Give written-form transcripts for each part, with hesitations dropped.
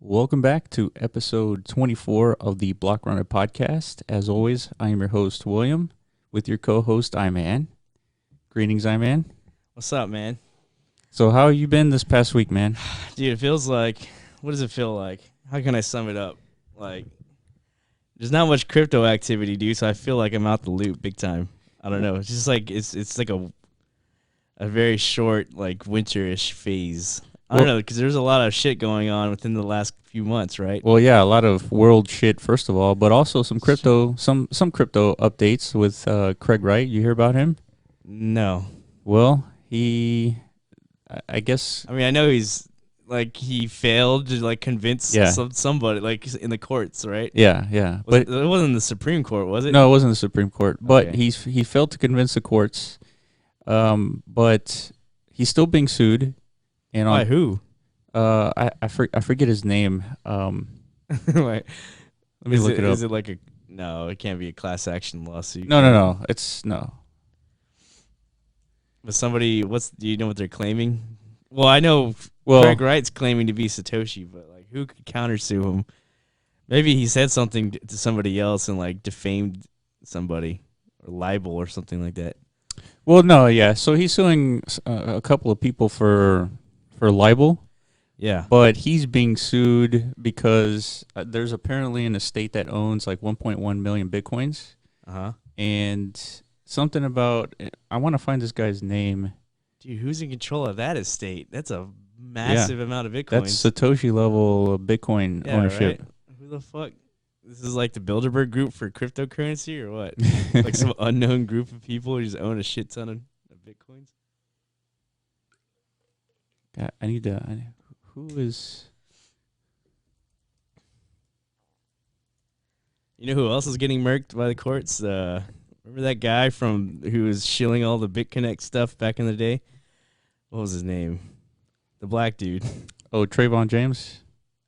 Welcome back to episode 24 of the Blockrunner podcast. As always, I am your host, William, with your co-host, Iman. Greetings, Iman. What's up, man? So how have you been this past week, man? Dude, it feels like, what does it feel like? How can I sum it up? Like, there's not much crypto activity, dude, so I feel like I'm out the loop big time. I don't know. It's just like, it's like a very short, like, winterish phase. I don't know, because there's a lot of shit going on within the last few months, right? Well, yeah, a lot of world shit, first of all, but also some crypto updates with Craig Wright. You hear about him? No. Well, I guess... I mean, I know he's, like, he failed to, like, convince somebody, like, in the courts, right? Yeah. But it wasn't the Supreme Court, was it? No, it wasn't the Supreme Court, but Okay. he failed to convince the courts, but he's still being sued. And By who? I forget his name. Wait, let me look it up. Is it like no, it can't be a class action lawsuit. No. It's no. But somebody, do you know what they're claiming? Well, I know Craig Wright's claiming to be Satoshi, but like who could countersue him? Maybe he said something to somebody else and like defamed somebody or libel or something like that. Well, no, yeah. So he's suing a couple of people for libel. Yeah. But he's being sued because there's apparently an estate that owns like 1.1 million Bitcoins. Uh-huh. And something about, I want to find this guy's name. Dude, who's in control of that estate? That's a massive amount of Bitcoins. That's Satoshi level Bitcoin ownership. Right? Who the fuck? This is like the Bilderberg group for cryptocurrency or what? Like some unknown group of people who just own a shit ton of Bitcoins? God, who is... You know who else is getting murked by the courts? Remember that guy who was shilling all the BitConnect stuff back in the day? What was his name? The black dude. Oh, Trayvon James?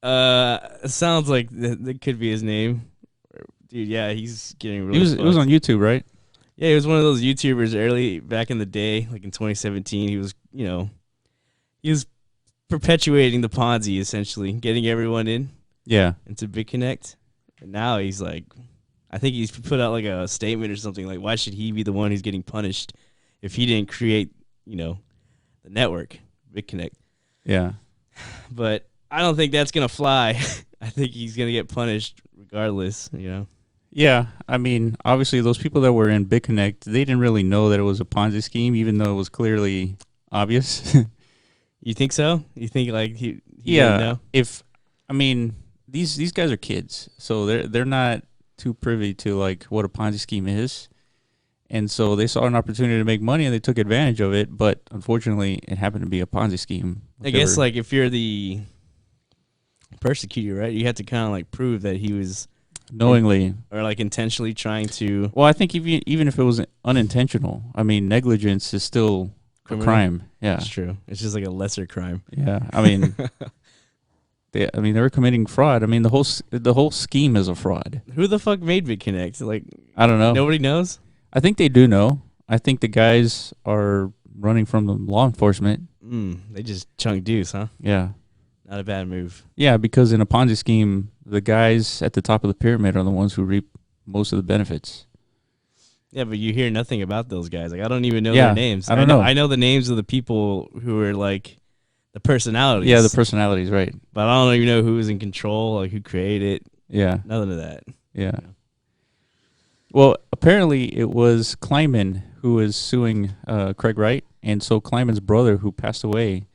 It sounds like that could be his name. Dude, yeah, he's getting really It was on YouTube, right? Yeah, he was one of those YouTubers early back in the day, like in 2017. He was, he was perpetuating the Ponzi, essentially, getting everyone into BitConnect. And now he's like, I think he's put out like a statement or something like, why should he be the one who's getting punished if he didn't create, the network, BitConnect? Yeah. But I don't think that's going to fly. I think he's going to get punished regardless, Yeah, I mean, obviously those people that were in BitConnect, they didn't really know that it was a Ponzi scheme, even though it was clearly obvious. You think so? You think like he yeah, didn't know? These guys are kids, so they're not too privy to like what a Ponzi scheme is. And so they saw an opportunity to make money and they took advantage of it, but unfortunately it happened to be a Ponzi scheme. I guess like if you're the persecutor, right? You have to kind of like prove that he was knowingly or like intentionally trying to. Well, I think even if it was unintentional, I mean, negligence is still a crime. Yeah, that's true. It's just like a lesser crime. Yeah, I mean, they were committing fraud. I mean, the whole scheme is a fraud. Who the fuck made BitConnect? Like, I don't know. Nobody knows. I think they do know. I think the guys are running from the law enforcement. They just chunk deuce, huh? Yeah. Not a bad move. Yeah, because in a Ponzi scheme, the guys at the top of the pyramid are the ones who reap most of the benefits. Yeah, but you hear nothing about those guys. Like, I don't even know their names. I don't know. I know the names of the people who are like the personalities. Yeah, the personalities, right. But I don't even know who was in control, like who created it. Yeah. Nothing of that. Yeah. Well, apparently it was Kleiman who was suing Craig Wright. And so Kleiman's brother, who passed away,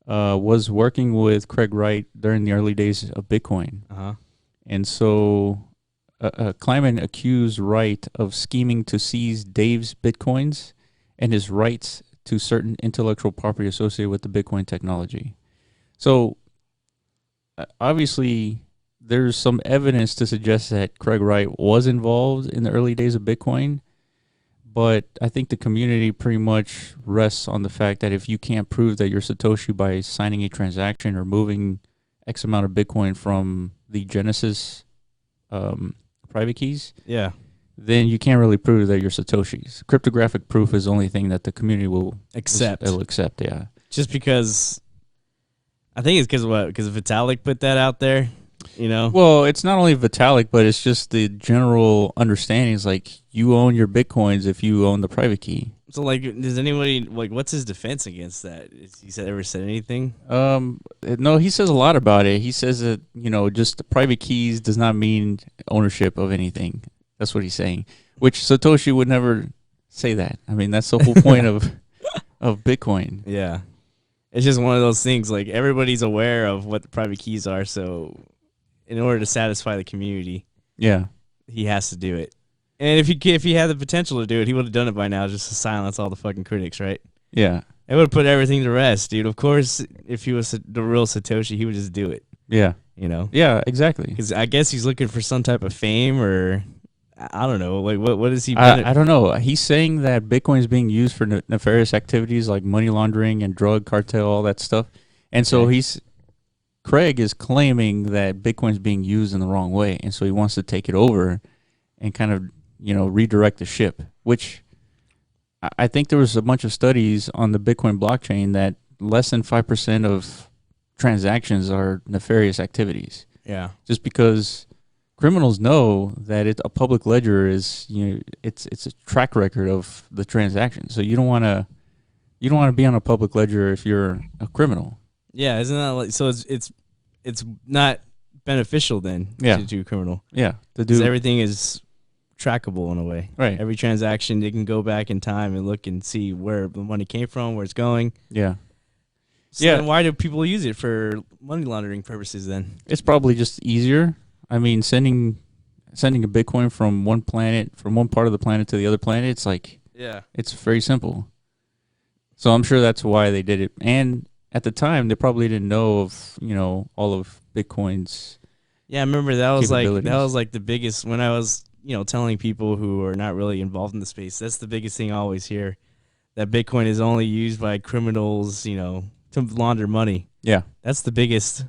was working with Craig Wright during the early days of Bitcoin. Uh-huh. And so Kleiman accused Wright of scheming to seize Dave's Bitcoins and his rights to certain intellectual property associated with the Bitcoin technology. So obviously there's some evidence to suggest that Craig Wright was involved in the early days of Bitcoin. But I think the community pretty much rests on the fact that if you can't prove that you're Satoshi by signing a transaction or moving X amount of Bitcoin from the Genesis private keys, then you can't really prove that you're Satoshis. Cryptographic proof is the only thing that the community will accept. It'll accept, yeah. Just because, I think it's because Vitalik put that out there. Well, it's not only Vitalik, but it's just the general understanding is like you own your Bitcoins if you own the private key. So, like, does anybody, like, what's his defense against that? Has he ever said anything? No, he says a lot about it. He says that, just the private keys does not mean ownership of anything. That's what he's saying, which Satoshi would never say that. I mean, that's the whole point of Bitcoin. Yeah. It's just one of those things, like, everybody's aware of what the private keys are, so in order to satisfy the community, yeah, he has to do it. And if he had the potential to do it, he would have done it by now just to silence all the fucking critics, right? Yeah. It would have put everything to rest, dude. Of course, if he was the real Satoshi, he would just do it. Yeah. Yeah, exactly. Because I guess he's looking for some type of fame or, I don't know. Like, what is he? I don't know. He's saying that Bitcoin is being used for nefarious activities like money laundering and drug cartel, all that stuff. And so Craig is claiming that Bitcoin is being used in the wrong way. And so he wants to take it over and kind of, redirect the ship, which I think there was a bunch of studies on the Bitcoin blockchain that less than 5% of transactions are nefarious activities. Yeah. Just because criminals know that a public ledger is, it's a track record of the transaction. So you don't want to be on a public ledger if you're a criminal. Yeah, isn't that like, so it's not beneficial then to do criminal. Yeah. Because everything is trackable in a way. Right. Every transaction, they can go back in time and look and see where the money came from, where it's going. Yeah. So then why do people use it for money laundering purposes then? It's probably just easier. I mean, sending a Bitcoin from one part of the planet to the other planet, it's like, it's very simple. So I'm sure that's why they did it. And at the time, they probably didn't know of, all of Bitcoin's. Yeah, I remember that was like the biggest, when I was, telling people who are not really involved in the space, that's the biggest thing I always hear, that Bitcoin is only used by criminals, to launder money. Yeah. That's the biggest.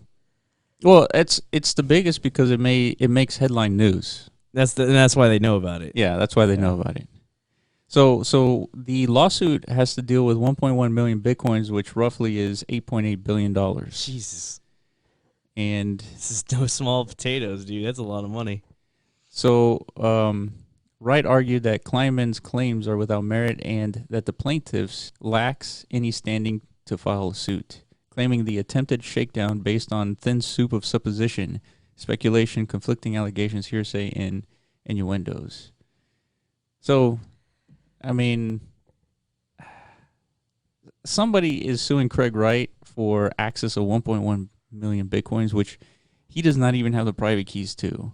Well, it's the biggest because it makes headline news. And that's why they know about it. Yeah, that's why they know about it. So the lawsuit has to deal with 1.1 million Bitcoins, which roughly is $8.8 billion. Jesus. And this is no small potatoes, dude. That's a lot of money. So Wright argued that Kleiman's claims are without merit and that the plaintiffs lacks any standing to file a suit, claiming the attempted shakedown based on thin soup of supposition, speculation, conflicting allegations, hearsay, and innuendos. So, I mean, somebody is suing Craig Wright for access of 1.1 million Bitcoins, which he does not even have the private keys to.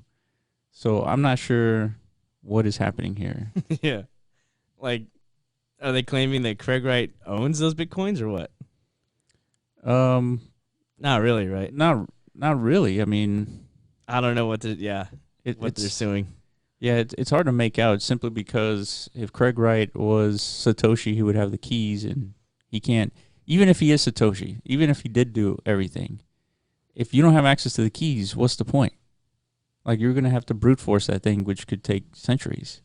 So I'm not sure what is happening here. Yeah. Like, are they claiming that Craig Wright owns those Bitcoins or what? Not really, right? Not really. I mean, I don't know what they're suing. Yeah, it's hard to make out simply because if Craig Wright was Satoshi, he would have the keys, and he can't. Even if he is Satoshi, even if he did do everything, if you don't have access to the keys, what's the point? Like, you're going to have to brute force that thing, which could take centuries.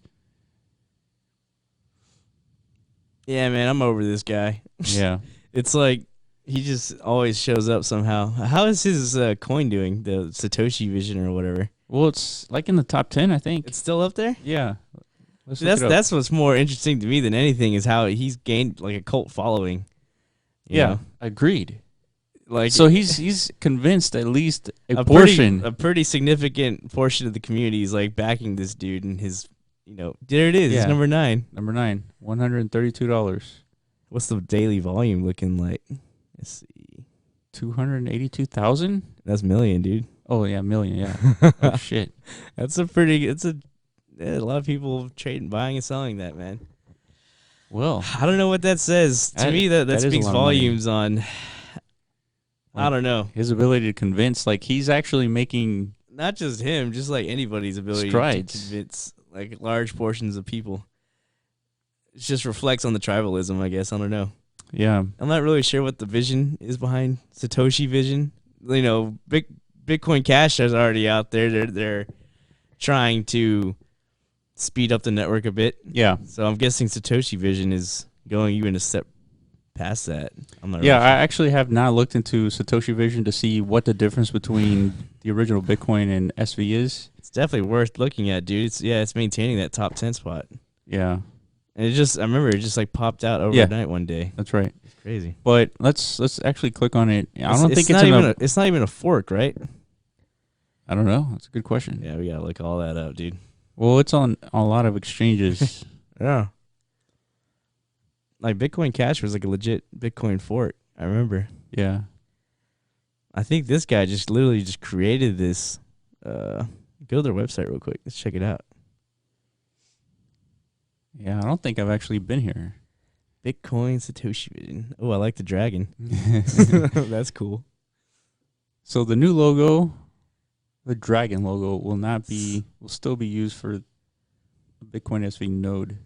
Yeah, man, I'm over this guy. Yeah. It's like he just always shows up somehow. How is his coin doing, the Satoshi Vision or whatever? Well, it's like in the top 10, I think. It's still up there? Yeah. That's what's more interesting to me than anything is how he's gained like a cult following. Yeah, know? Agreed. Like, so he's convinced at least a portion, a pretty significant portion of the community is like backing this dude and his, there it is. Yeah. It's number 9. Number 9, $132. What's the daily volume looking like? Let's see. 282,000? That's million, dude. Oh yeah, million. Yeah. Oh shit. That's a lot of people trading, buying and selling that, man. Well, I don't know what that says. To me, that speaks volumes on. I don't know. His ability to convince, like, he's actually making... Not just him, just like anybody's ability strides. To convince like large portions of people. It just reflects on the tribalism, I guess. I don't know. Yeah. I'm not really sure what the vision is behind Satoshi Vision. Bitcoin Cash is already out there. They're trying to speed up the network a bit. Yeah. So I'm guessing Satoshi Vision is going even a step past that. I'm not. Yeah, really sure. I actually have not looked into Satoshi Vision to see what the difference between the original Bitcoin and SV is. It's definitely worth looking at, dude. It's maintaining that top 10 spot. Yeah. And I remember it just like popped out overnight one day. That's right. It's crazy. But let's actually click on it. It's not even a fork, right? I don't know. That's a good question. Yeah, we gotta look all that up, dude. Well, it's on a lot of exchanges. Yeah. Like Bitcoin Cash was like a legit Bitcoin fork. I remember. Yeah. I think this guy literally just created this. Go to their website real quick. Let's check it out. Yeah, I don't think I've actually been here. Bitcoin Satoshi Vision. Oh, I like the dragon. That's cool. So the new logo, the dragon logo, will still be used for the Bitcoin SV node.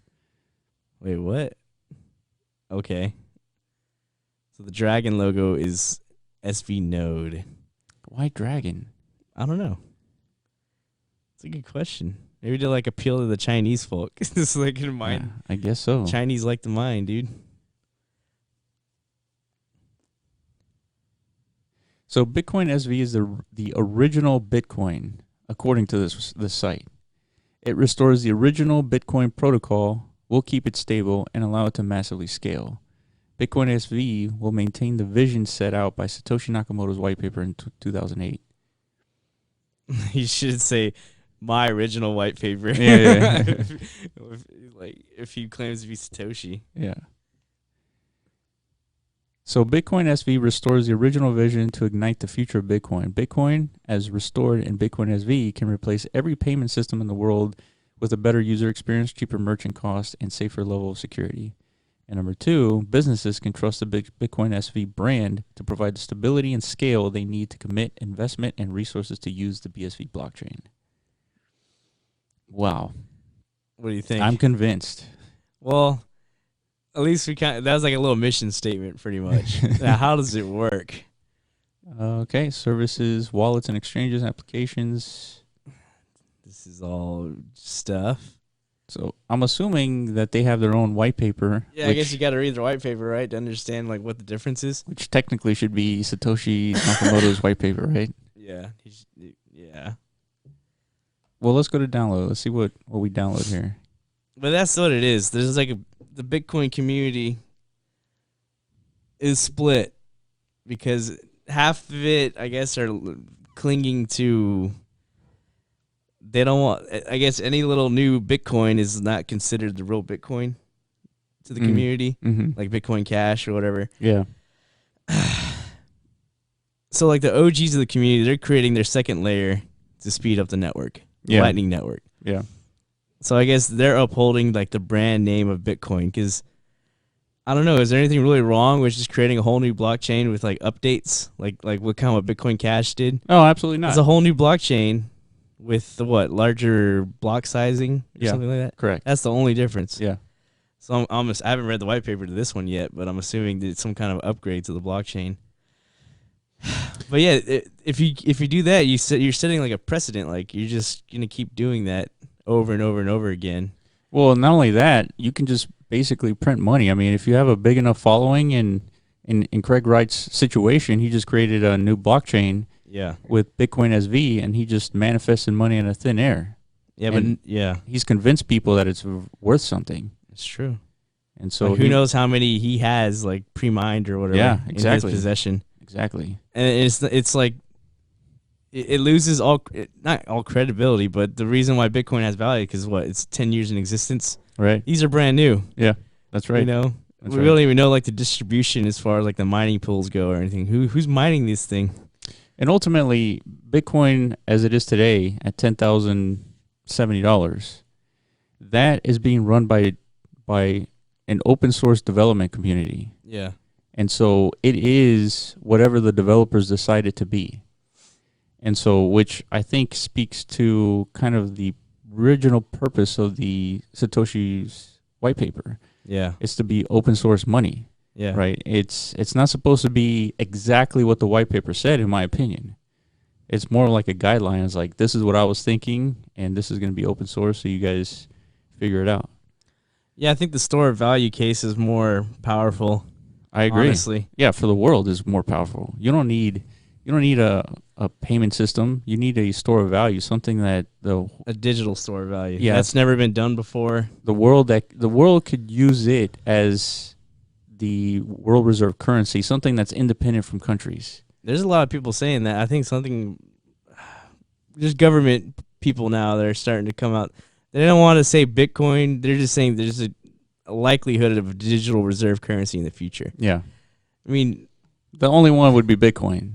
Wait, what? Okay. So the dragon logo is SV node. Why dragon? I don't know. It's a good question. Maybe to like appeal to the Chinese folk. Just like in mind. Yeah, I guess so. Chinese like to mine, dude. So Bitcoin SV is the original Bitcoin, according to this site. It restores the original Bitcoin protocol, will keep it stable, and allow it to massively scale. Bitcoin SV will maintain the vision set out by Satoshi Nakamoto's white paper in 2008. You should say my original white paper. Yeah. if he claims to be Satoshi. Yeah. So Bitcoin SV restores the original vision to ignite the future of Bitcoin. Bitcoin, as restored in Bitcoin SV, can replace every payment system in the world with a better user experience, cheaper merchant cost, and safer level of security. And number two, businesses can trust the Bitcoin SV brand to provide the stability and scale they need to commit investment and resources to use the BSV blockchain. Wow. What do you think? I'm convinced. Well, at least that was like a little mission statement pretty much. Now, how does it work? Okay, services, wallets and exchanges, applications. This is all stuff. So I'm assuming that they have their own white paper. Yeah, I guess you got to read the white paper, right, to understand like what the difference is. Which technically should be Satoshi Nakamoto's white paper, right? Yeah. Yeah. Well, let's go to download. Let's see what we download here. But that's what it is. There's like the Bitcoin community is split because half of it, I guess, are clinging to. They don't want. I guess any little new Bitcoin is not considered the real Bitcoin to the community, like Bitcoin Cash or whatever. Yeah. So, like the OGs of the community, they're creating their second layer to speed up the network, the Lightning Network. Yeah. So I guess they're upholding like the brand name of Bitcoin because I don't know. Is there anything really wrong with just creating a whole new blockchain with like updates, like what kind of Bitcoin Cash did? Oh, absolutely not. It's a whole new blockchain with the larger block sizing or something like that. Correct. That's the only difference. Yeah. So I haven't read the white paper to this one yet, but I'm assuming that it's some kind of upgrade to the blockchain. But yeah, if you do that, you're setting like a precedent. Like you're just gonna keep doing that over and over and over again. Well, not only that, you can just basically print money. I mean, if you have a big enough following, and in Craig Wright's situation, he just created a new blockchain. Yeah. With Bitcoin SV, and he just manifested money in a thin air. Yeah, and he's convinced people that it's worth something. It's true. And so like who knows how many he has like pre-mined or whatever in his possession. Exactly. And it's like it loses not all credibility, but the reason why Bitcoin has value because it's 10 years in existence. Right. These are brand new. Yeah, that's right. You know, we don't even know like the distribution as far as like the mining pools go or anything. Who's mining this thing? And ultimately, Bitcoin, as it is today, at $10,070, that is being run by an open source development community. Yeah. And so it is whatever the developers decide it to be. And so, which I think speaks to kind of the original purpose of the Satoshi's white paper. Yeah. It's to be open source money. Yeah. Right. It's not supposed to be exactly what the white paper said, in my opinion. It's more like a guideline. It's like, this is what I was thinking, and this is going to be open source, so you guys figure it out. Yeah, I think the store of value case is more powerful. I agree. Honestly. Yeah, for the world is more powerful. You don't need a payment system. You need a store of value, something that a digital store of value. Yeah, that's never been done before. The world could use it as the world reserve currency, something that's independent from countries. There's a lot of people saying that. I think there's government people now that are starting to come out. They don't want to say Bitcoin. They're just saying there's a likelihood of a digital reserve currency in the future. Yeah. I mean, the only one would be Bitcoin.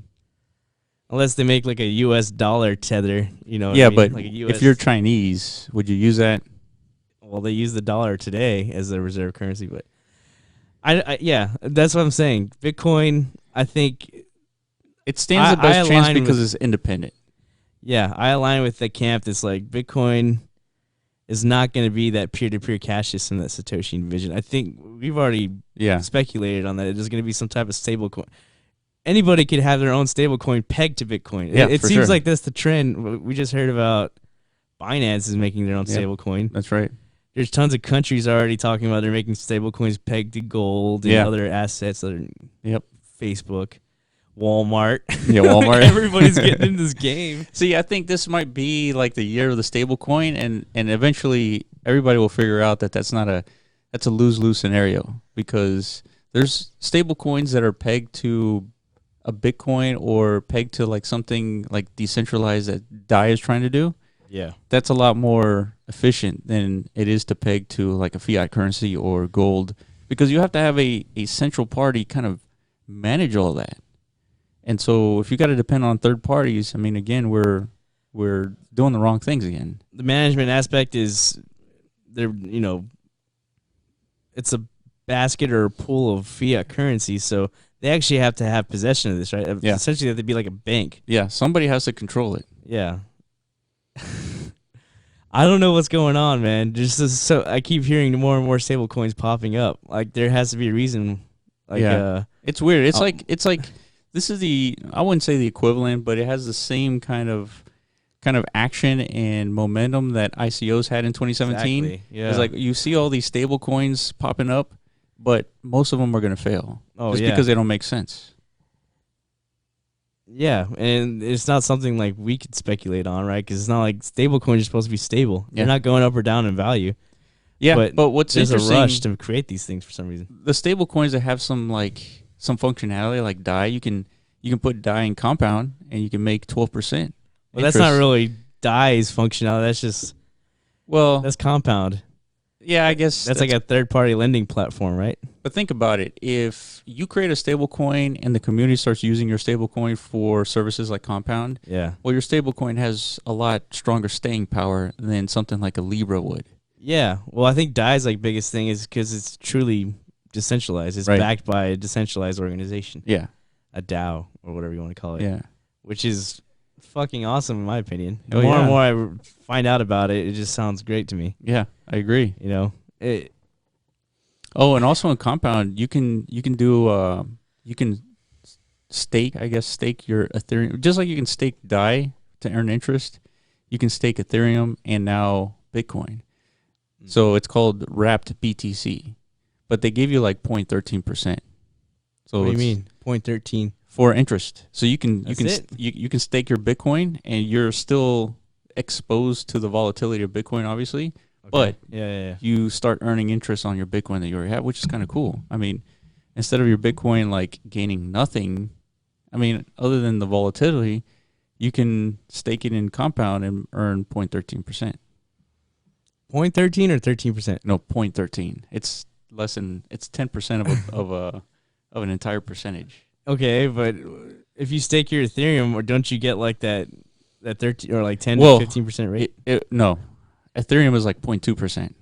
Unless they make like a US dollar tether, you know. Yeah, what I mean? but like a US, if you're Chinese, would you use that? Well, they use the dollar today as their reserve currency, but yeah, that's what I'm saying. Bitcoin, I think it stands the best chance because it's independent. Yeah, I align with the camp that's like Bitcoin is not going to be that peer-to-peer cash system that Satoshi envisioned. I think we've already speculated on that. It's going to be some type of stable coin. Anybody could have their own stable coin pegged to Bitcoin. Yeah, it seems like that's the trend. We just heard about Binance is making their own stable coin. That's right. There's tons of countries already talking about they're making stable coins pegged to gold and other assets. Facebook, Walmart. Yeah, Walmart. Everybody's getting in this game. See, I think this might be like the year of the stable coin, and eventually everybody will figure out that that's a lose-lose scenario, because there's stable coins that are pegged to a Bitcoin or pegged to like something like decentralized that DAI is trying to do. Yeah. That's a lot more efficient than it is to peg to like a fiat currency or gold, because you have to have a central party kind of manage all that. And so if you got to depend on third parties, I mean, again, we're doing the wrong things again. The management aspect is it's a basket or a pool of fiat currency, so they actually have to have possession of this, right? Yeah. Essentially, they have to be like a bank. Yeah, somebody has to control it. Yeah. I don't know what's going on, man. So I keep hearing more and more stable coins popping up. Like, there has to be a reason. Like, it's weird. It's like this is I wouldn't say the equivalent, but it has the same kind of action and momentum that ICOs had in 2017. Exactly. Yeah. It's like you see all these stable coins popping up, but most of them are going to fail. Just because they don't make sense. Yeah, and it's not something like we could speculate on, right? Because it's not like stable coins are supposed to be stable. They're not going up or down in value. Yeah, but what's there's interesting, a rush to create these things for some reason. The stable coins that have some functionality, like DAI, you can put DAI in compound and you can make 12%. Well, that's not really DAI's functionality. That's compound. Yeah, I guess that's like a third-party lending platform, right? But think about it. If you create a stable coin and the community starts using your stable coin for services like Compound, well, your stable coin has a lot stronger staying power than something like a Libra would. Yeah. Well, I think DAI's biggest thing is because it's truly decentralized. It's backed by a decentralized organization. Yeah. A DAO or whatever you want to call it. Yeah. Which is fucking awesome in my opinion. The more and more I find out about it, it just sounds great to me. Yeah, I agree. You know, and also in Compound, you can do you can stake your Ethereum, just like you can stake DAI to earn interest. You can stake Ethereum and now Bitcoin. So it's called wrapped BTC, but they give you like 0.13%. So what do you mean 0.13? For interest. So you can stake your Bitcoin and you're still exposed to the volatility of Bitcoin, obviously. Okay. But you start earning interest on your Bitcoin that you already have, which is kind of cool. I mean, instead of your Bitcoin like gaining nothing, I mean, other than the volatility, you can stake it in Compound and earn 0.13%. 0.13 or 13%? No, 0.13. It's less than 10% of an entire percentage. Okay, but if you stake your Ethereum, or don't you get like that 13 or like 10 to 15% rate? No, Ethereum is like 0.2%.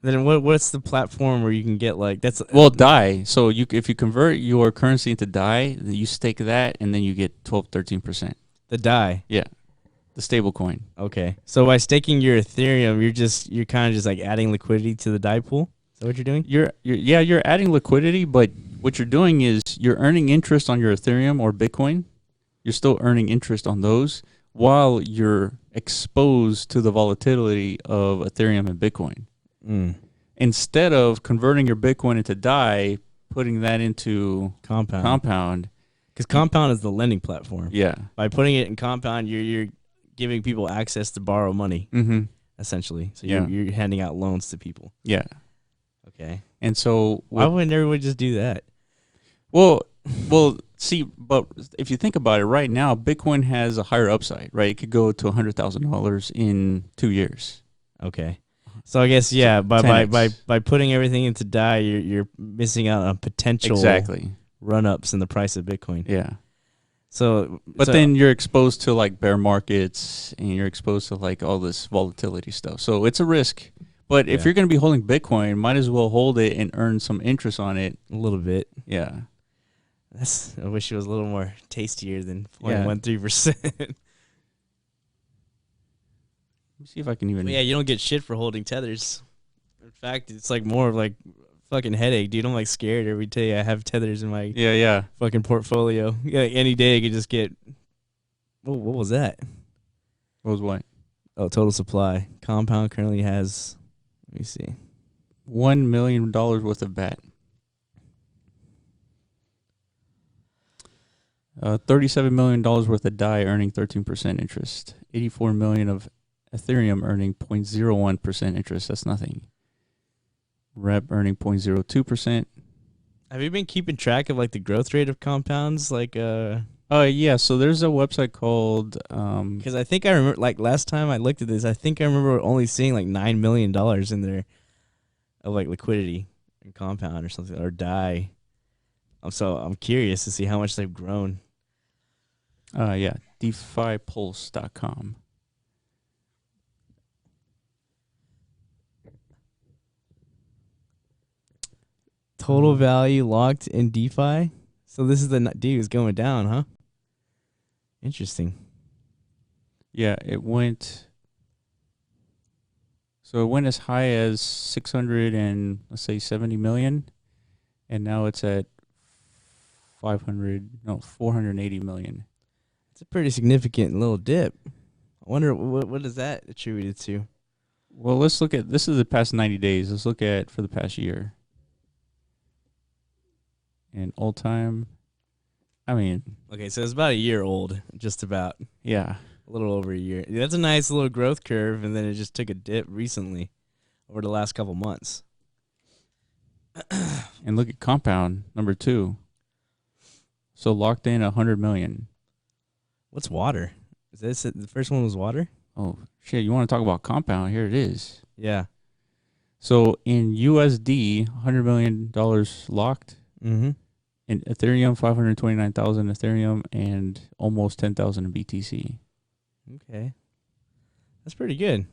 Then what's the platform where you can get like that's? Well, DAI. So if you convert your currency into DAI, then you stake that, and then you get 13%. The DAI. Yeah, the stable coin. Okay, so by staking your Ethereum, you're kind of just like adding liquidity to the DAI pool. Is that what you're doing? You're adding liquidity, but what you're doing is you're earning interest on your Ethereum or Bitcoin. You're still earning interest on those while you're exposed to the volatility of Ethereum and Bitcoin. Instead of converting your Bitcoin into DAI, putting that into Compound. Because Compound is the lending platform. Yeah. By putting it in Compound, you're giving people access to borrow money, essentially. So you're handing out loans to people. Yeah. Okay. And so why wouldn't everybody just do that? Well, see, but if you think about it, right now, Bitcoin has a higher upside, right? It could go to $100,000 in 2 years. Okay. So I guess by putting everything into DAI, you're missing out on potential run-ups in the price of Bitcoin. Yeah. So then you're exposed to like bear markets and you're exposed to like all this volatility stuff. So it's a risk. But if you're going to be holding Bitcoin, might as well hold it and earn some interest on it. A little bit. Yeah. I wish it was a little more tastier than 0.13%. Let me see if I can even... you don't get shit for holding tethers. In fact, it's like more of like fucking headache, dude. I'm like scared every day I have tethers in my fucking portfolio. Any day I could just get... what was that? What was what? Oh, total supply. Compound currently has... let me see. $1 million worth of BAT. $37 million worth of DAI earning 13% interest. 84 million of Ethereum earning 0.01% interest. That's nothing. Rep earning 0.02%. Have you been keeping track of like the growth rate of compounds? Like yeah, so there's a website called because I think I remember like last time I looked at this, I think I remember only seeing like $9 million in there of like liquidity in Compound or something, or DAI. So I'm curious to see how much they've grown. Yeah, DeFiPulse.com. Total value locked in DeFi. So this is the D is going down, huh? Interesting. Yeah, it went. So it went as high as 480 million, and now it's at 480 million. It's a pretty significant little dip. I wonder what is that attributed to? Well, let's look at this is the past 90 days. Let's look at for the past year. And all time, okay, so it's about a year old, just about. Yeah. A little over a year. That's a nice little growth curve, and then it just took a dip recently over the last couple months. And look at Compound, number 2. So locked in 100 million. What's water? Is this it? The first one was water? Oh, shit. You want to talk about Compound? Here it is. Yeah. So in USD, $100 million locked. Mm-hmm. In Ethereum, 529,000 Ethereum and almost 10,000 in BTC. Okay. That's pretty good.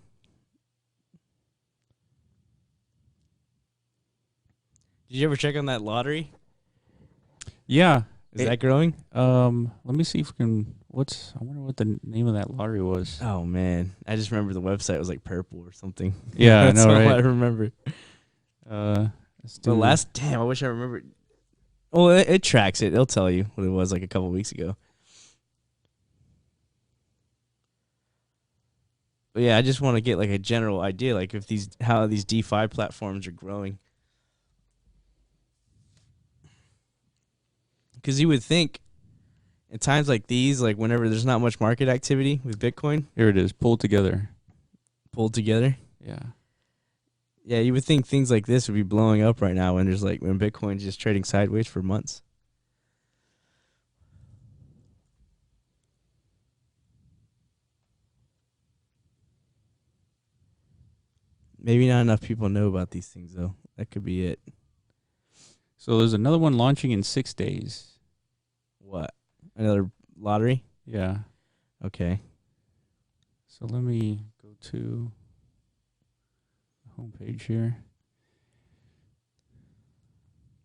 Did you ever check on that lottery? Yeah. Is that growing? Let me see if we can. I wonder what the name of that lottery was. Oh man, I just remember the website was like purple or something. Yeah, that's I know, all right? I remember. Damn, I wish I remembered. Well, it tracks it. It'll tell you what it was like a couple weeks ago. But yeah, I just want to get like a general idea, like if how these DeFi platforms are growing. Because you would think at times like these, like whenever there's not much market activity with Bitcoin. Here it is, pulled together. Pulled together? Yeah. Yeah, you would think things like this would be blowing up right now when Bitcoin's just trading sideways for months. Maybe not enough people know about these things, though. That could be it. So there's another one launching in 6 days. What? Another lottery? Yeah. Okay. So let me go to the homepage here.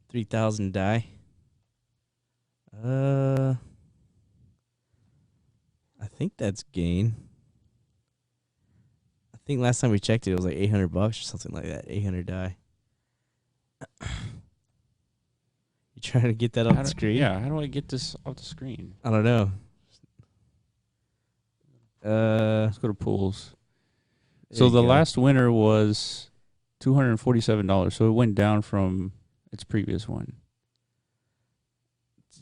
3,000 DAI. I think that's gain. I think last time we checked it was like $800 or something like that. 800 DAI. You trying to get that off the screen? Yeah, how do I get this off the screen? I don't know. Let's go to pools. So the last winner was $247, so it went down from its previous one.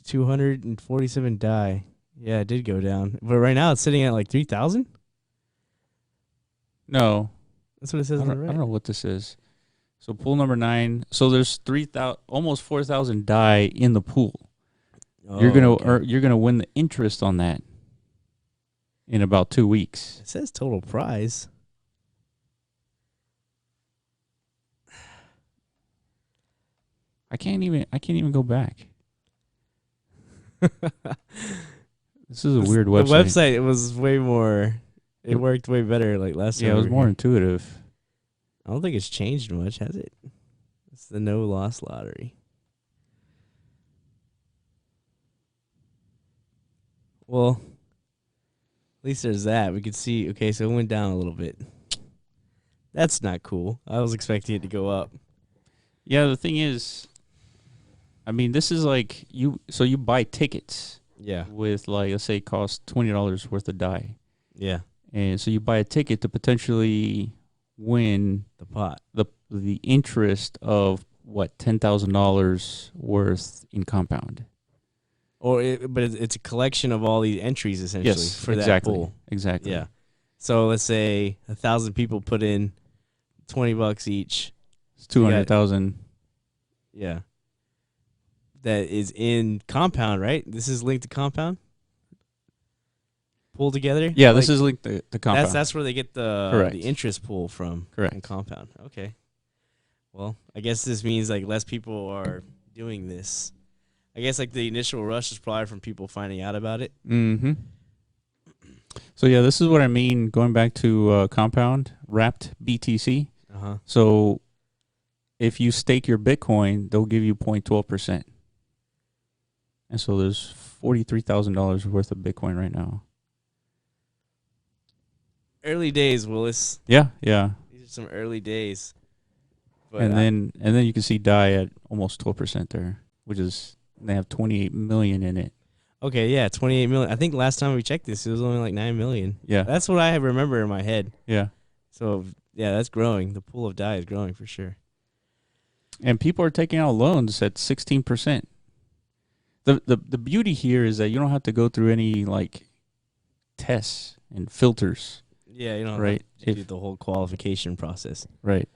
247 die. Yeah, it did go down. But right now it's sitting at like 3,000? No. That's what it says on the right. I don't know what this is. So pool number 9. So there's 3,000, almost 4,000 die in the pool. Oh, You're gonna win the interest on that in about 2 weeks. It says total prize. I can't even go back. This is a weird website. The website, it was way more. It worked way better like last time. Yeah, it was more intuitive. I don't think it's changed much, has it? It's the no loss lottery. Well, at least there's that. We could see. Okay, so it went down a little bit. That's not cool. I was expecting it to go up. Yeah, the thing is, I mean, this is like you buy tickets. Yeah. With like, let's say it costs $20 worth of die. Yeah. And so you buy a ticket to potentially win the pot. The interest of what, $10,000 worth in compound. But it's a collection of all these entries essentially for that pool. Exactly. Yeah. So let's say 1,000 people put in $20 each. It's 200,000. Yeah. That is in compound, right? This is linked to compound. Pool together. Yeah, this is linked to compound. That's where they get the interest pool from. Correct. In compound. Okay. Well, I guess this means like less people are doing this. I guess like the initial rush is probably from people finding out about it. Mm-hmm. So yeah, this is what I mean. Going back to compound wrapped BTC. Uh-huh. So if you stake your Bitcoin, they'll give you 0.12%. And so there's $43,000 worth of Bitcoin right now. Early days, Willis. Yeah, yeah. These are some early days. But and then you can see DAI at almost 12% there, which is they have 28 million in it. Okay, yeah, 28 million. I think last time we checked this, it was only like 9 million. Yeah. That's what I remember in my head. Yeah. So, yeah, that's growing. The pool of DAI is growing for sure. And people are taking out loans at 16%. The beauty here is that you don't have to go through any like tests and filters. Yeah, you don't have to do the whole qualification process. Right.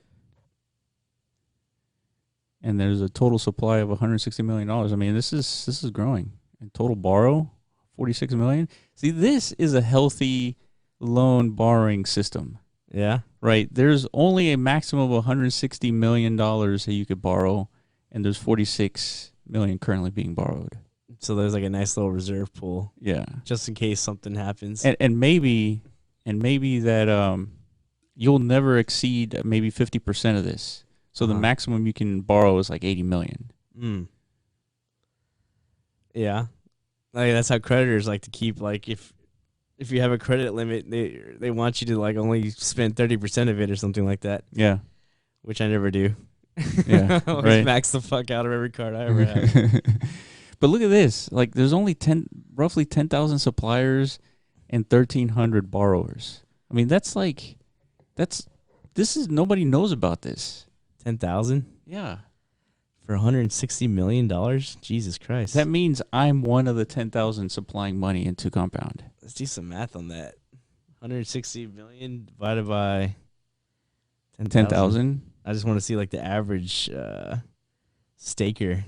And there's a total supply of $160 million. I mean, this is growing. And total borrow, $46 million. See, this is a healthy loan borrowing system. Yeah. Right. There's only a maximum of $160 million that you could borrow, and there's $46 million currently being borrowed. So there's like a nice little reserve pool. Yeah. Just in case something happens. And maybe that you'll never exceed maybe 50% of this. So the maximum you can borrow is like 80 million. Mm. Yeah. Like that's how creditors like to keep like if you have a credit limit, they want you to like only spend 30% of it or something like that. Yeah. Which I never do. Yeah. I always right. max the fuck out of every card I ever have. But look at this. Like there's only roughly 10,000 suppliers and 1,300 borrowers. I mean, nobody knows about this. 10,000? Yeah. For $160 million? Jesus Christ. That means I'm one of the 10,000 supplying money into compound. Let's do some math on that. 160 million divided by 10,000. I just want to see like the average staker,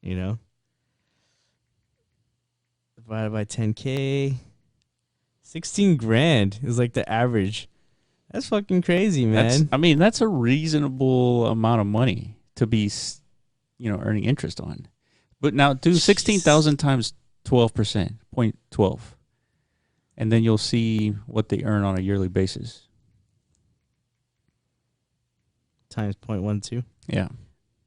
you know? Divided by 10K. 16 grand is like the average. That's fucking crazy, man. That's a reasonable amount of money to be, earning interest on. But now do 16,000 times 12%, 0.12. And then you'll see what they earn on a yearly basis. Times 0.12? Yeah.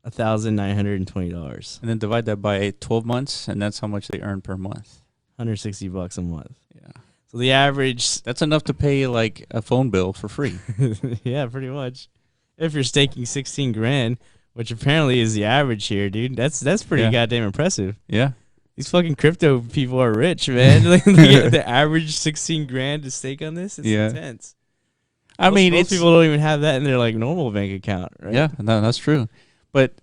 $1,920. And then divide that by 12 months, and that's how much they earn per month. $160 a month. Yeah. So the average... That's enough to pay like a phone bill for free. Yeah, pretty much. If you're staking 16 grand, which apparently is the average here, dude, that's pretty goddamn impressive. Yeah. These fucking crypto people are rich, man. Like, the average 16 grand to stake on this? It's intense. Most people don't even have that in their like normal bank account, right? Yeah, no, that's true. But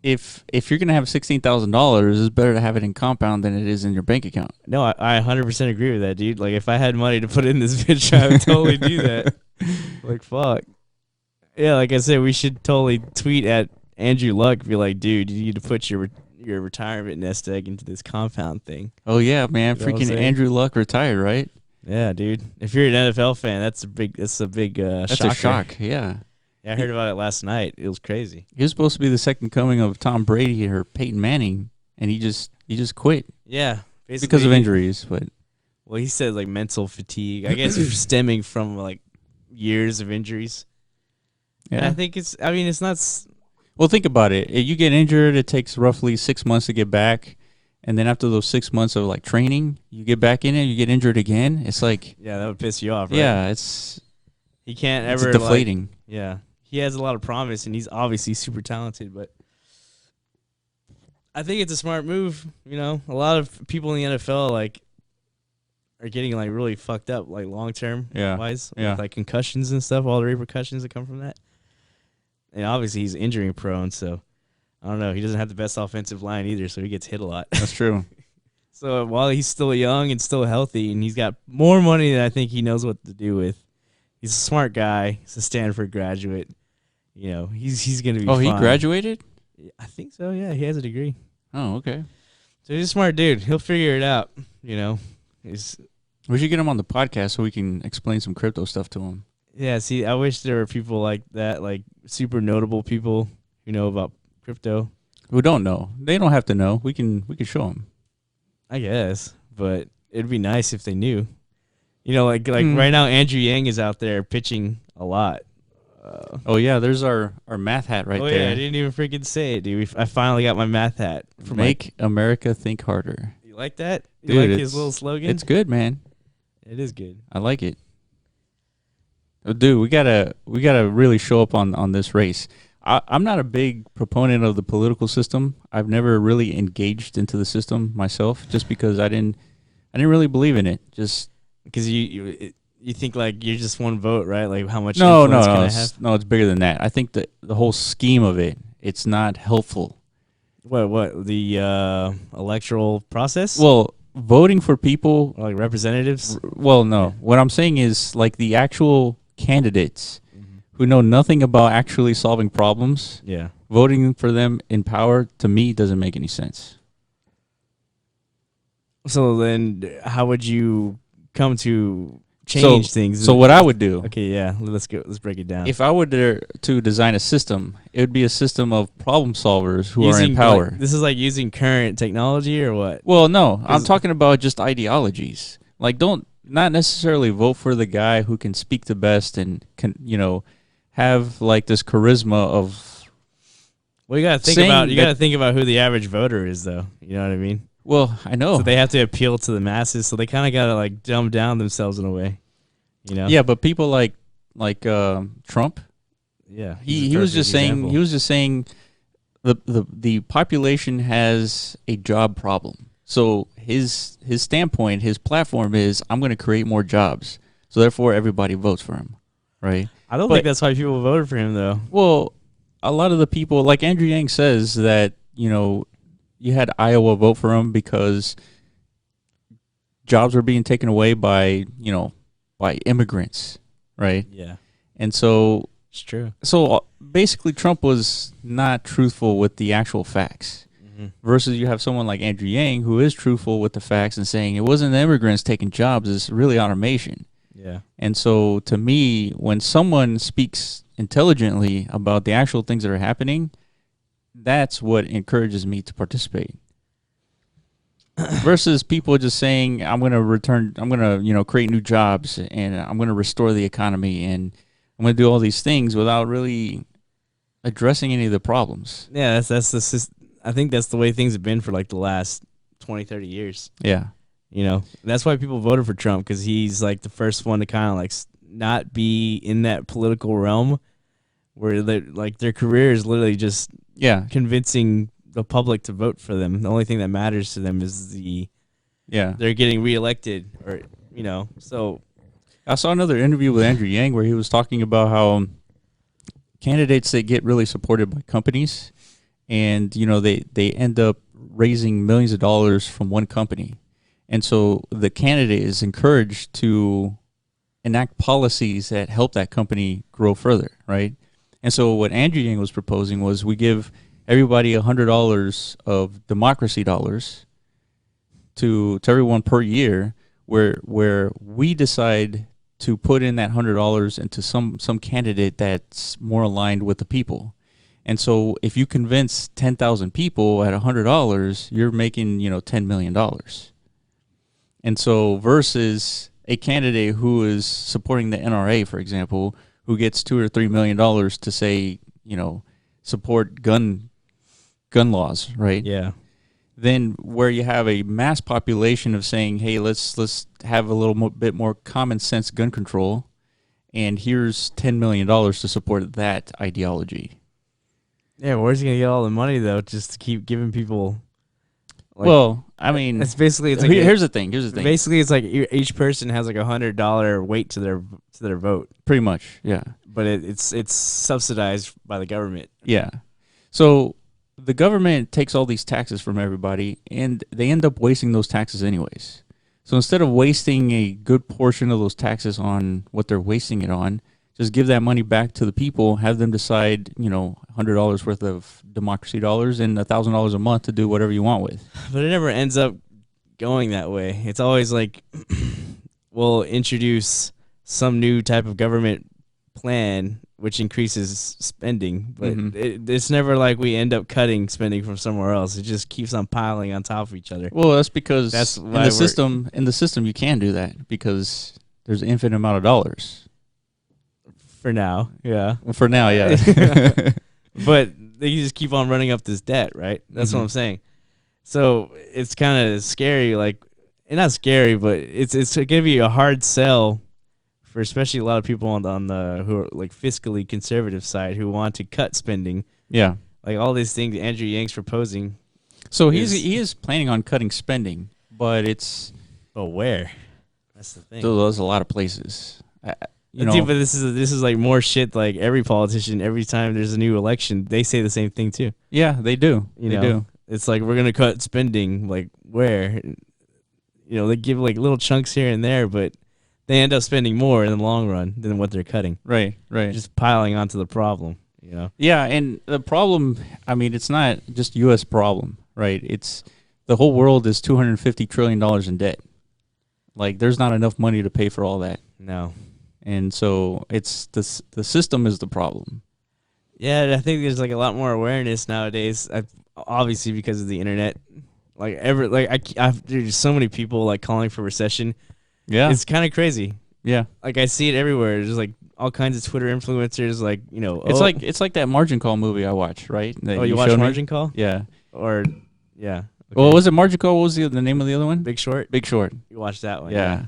if you're gonna have $16,000, it's better to have it in compound than it is in your bank account. No, I 100% agree with that, dude. Like, if I had money to put in this bitch, I would totally do that. Like, fuck. Yeah, like I said, we should totally tweet at Andrew Luck, be like, dude, you need to put your retirement nest egg into this compound thing. Oh yeah, man! You know freaking Andrew Luck retired, right? Yeah, dude. If you're an NFL fan, that's a big That's shocker. a shock. Yeah. Yeah, I heard about it last night. It was crazy. He was supposed to be the second coming of Tom Brady or Peyton Manning, and he just quit. Yeah, because of injuries. But well, he said like mental fatigue. I guess stemming from like years of injuries. Yeah, and I think it's not. Well, think about it. If you get injured, it takes roughly 6 months to get back. And then after those 6 months of like training, you get back in it, you get injured again. It's like, yeah, that would piss you off, right? Yeah, he can't ever deflating. Yeah. He has a lot of promise and he's obviously super talented, but I think it's a smart move, you know. A lot of people in the NFL like are getting like really fucked up like long-term wise with like concussions and stuff, all the repercussions that come from that. And obviously he's injury prone, so I don't know. He doesn't have the best offensive line either, so he gets hit a lot. That's true. So while he's still young and still healthy, and he's got more money than I think he knows what to do with, he's a smart guy. He's a Stanford graduate. You know, he's going to be fine. He graduated? I think so, yeah. He has a degree. Oh, okay. So he's a smart dude. He'll figure it out, you know. We should get him on the podcast so we can explain some crypto stuff to him. Yeah, see, I wish there were people like that, like super notable people who know about crypto. Who don't know. They don't have to know. We can show them. I guess, but it'd be nice if they knew. You know, like right now, Andrew Yang is out there pitching a lot. Oh yeah, there's our math hat right there. Yeah, I didn't even freaking say it, dude. I finally got my math hat. Make America think harder. You like that? Dude, you like his little slogan? It's good, man. It is good. I like it. Dude, we gotta really show up on this race. I'm not a big proponent of the political system. I've never really engaged into the system myself, just because I didn't really believe in it. Just because you think like you're just one vote, right? Like how much no, influence can I have? No, it's bigger than that. I think that the whole scheme of it's not helpful. What the electoral process? Well, voting for people like representatives. Well, no. What I'm saying is like the actual candidates who know nothing about actually solving problems. Yeah, voting for them in power to me doesn't make any sense. So then, how would you come to change things? So what I would do? Okay, yeah, let's break it down. If I were to design a system, it would be a system of problem solvers who are in power. Like, this is like using current technology or what? Well, no, I'm talking about just ideologies. Like, not necessarily vote for the guy who can speak the best and can, have like this charisma of. Well, you gotta think about who the average voter is, though. You know what I mean? Well, I know. So they have to appeal to the masses. So they kind of gotta like dumb down themselves in a way. You know? Yeah, but people like Trump. Yeah, he was just saying the population has a job problem. So his standpoint, his platform is, I'm going to create more jobs. So therefore, everybody votes for him, right? I don't think that's why people voted for him, though. Well, a lot of the people, like Andrew Yang says, that you had Iowa vote for him because jobs were being taken away by immigrants, right? Yeah, and so it's true. So basically, Trump was not truthful with the actual facts. Versus you have someone like Andrew Yang who is truthful with the facts and saying it wasn't the immigrants taking jobs, it's really automation. Yeah. And so to me, when someone speaks intelligently about the actual things that are happening, that's what encourages me to participate. Versus people just saying, I'm going to create new jobs and I'm going to restore the economy and I'm going to do all these things without really addressing any of the problems. Yeah, I think that's the way things have been for like the last 20, 30 years. Yeah. That's why people voted for Trump, because he's like the first one to kind of like not be in that political realm where their career is literally just convincing the public to vote for them. The only thing that matters to them is they're getting reelected, or so. I saw another interview with Andrew Yang where he was talking about how candidates that get really supported by companies and they end up raising millions of dollars from one company, and so the candidate is encouraged to enact policies that help that company grow further, right? And so what Andrew Yang was proposing was we give everybody $100 of democracy dollars to everyone per year, where we decide to put in that $100 into some candidate that's more aligned with the people. And so if you convince 10,000 people at $100, you're making, $10 million. And so versus a candidate who is supporting the NRA, for example, who gets $2 or $3 million to say, support gun laws, right? Yeah. Then where you have a mass population of saying, hey, let's have a little bit more common sense gun control, and here's $10 million to support that ideology. Yeah, where's he gonna get all the money though? Just to keep giving people. Well, I mean, it's basically here's the thing. Basically, it's like each person has like $100 weight to their vote. Pretty much, yeah. But it's subsidized by the government. Yeah. So the government takes all these taxes from everybody, and they end up wasting those taxes anyways. So instead of wasting a good portion of those taxes on what they're wasting it on, just give that money back to the people, have them decide, $100 worth of democracy dollars and $1,000 a month to do whatever you want with. But it never ends up going that way. It's always like we'll introduce some new type of government plan which increases spending, but it's never like we end up cutting spending from somewhere else. It just keeps on piling on top of each other. Well, that's because in the system you can do that because there's an infinite amount of dollars. For now, yeah. Well, for now, yeah. But they just keep on running up this debt, right? That's what I'm saying. So it's kind of scary, not scary, but it's going to be a hard sell for especially a lot of people on the who are like fiscally conservative side who want to cut spending. Yeah, like all these things Andrew Yang's proposing. So he is planning on cutting spending, but where? That's the thing. There's a lot of places. But this is like more shit. Like every politician, every time there's a new election, they say the same thing too. Yeah, they do. They do. It's like we're gonna cut spending. Like where? They give like little chunks here and there, but they end up spending more in the long run than what they're cutting. Right. Just piling onto the problem. Yeah, and the problem. I mean, it's not just U.S. problem, right? It's the whole world is $250 trillion in debt. Like, there's not enough money to pay for all that. No. And so it's the system is the problem. Yeah, I think there's like a lot more awareness nowadays. Obviously because of the internet. There's so many people like calling for recession. Yeah, it's kind of crazy. Yeah, like I see it everywhere. There's like all kinds of Twitter influencers. Like it's like that Margin Call movie I watched, right? You watched Margin Call? Yeah. Or yeah. Okay. Well, was it Margin Call? What was the name of the other one? Big Short. Big Short. You watched that one? Yeah.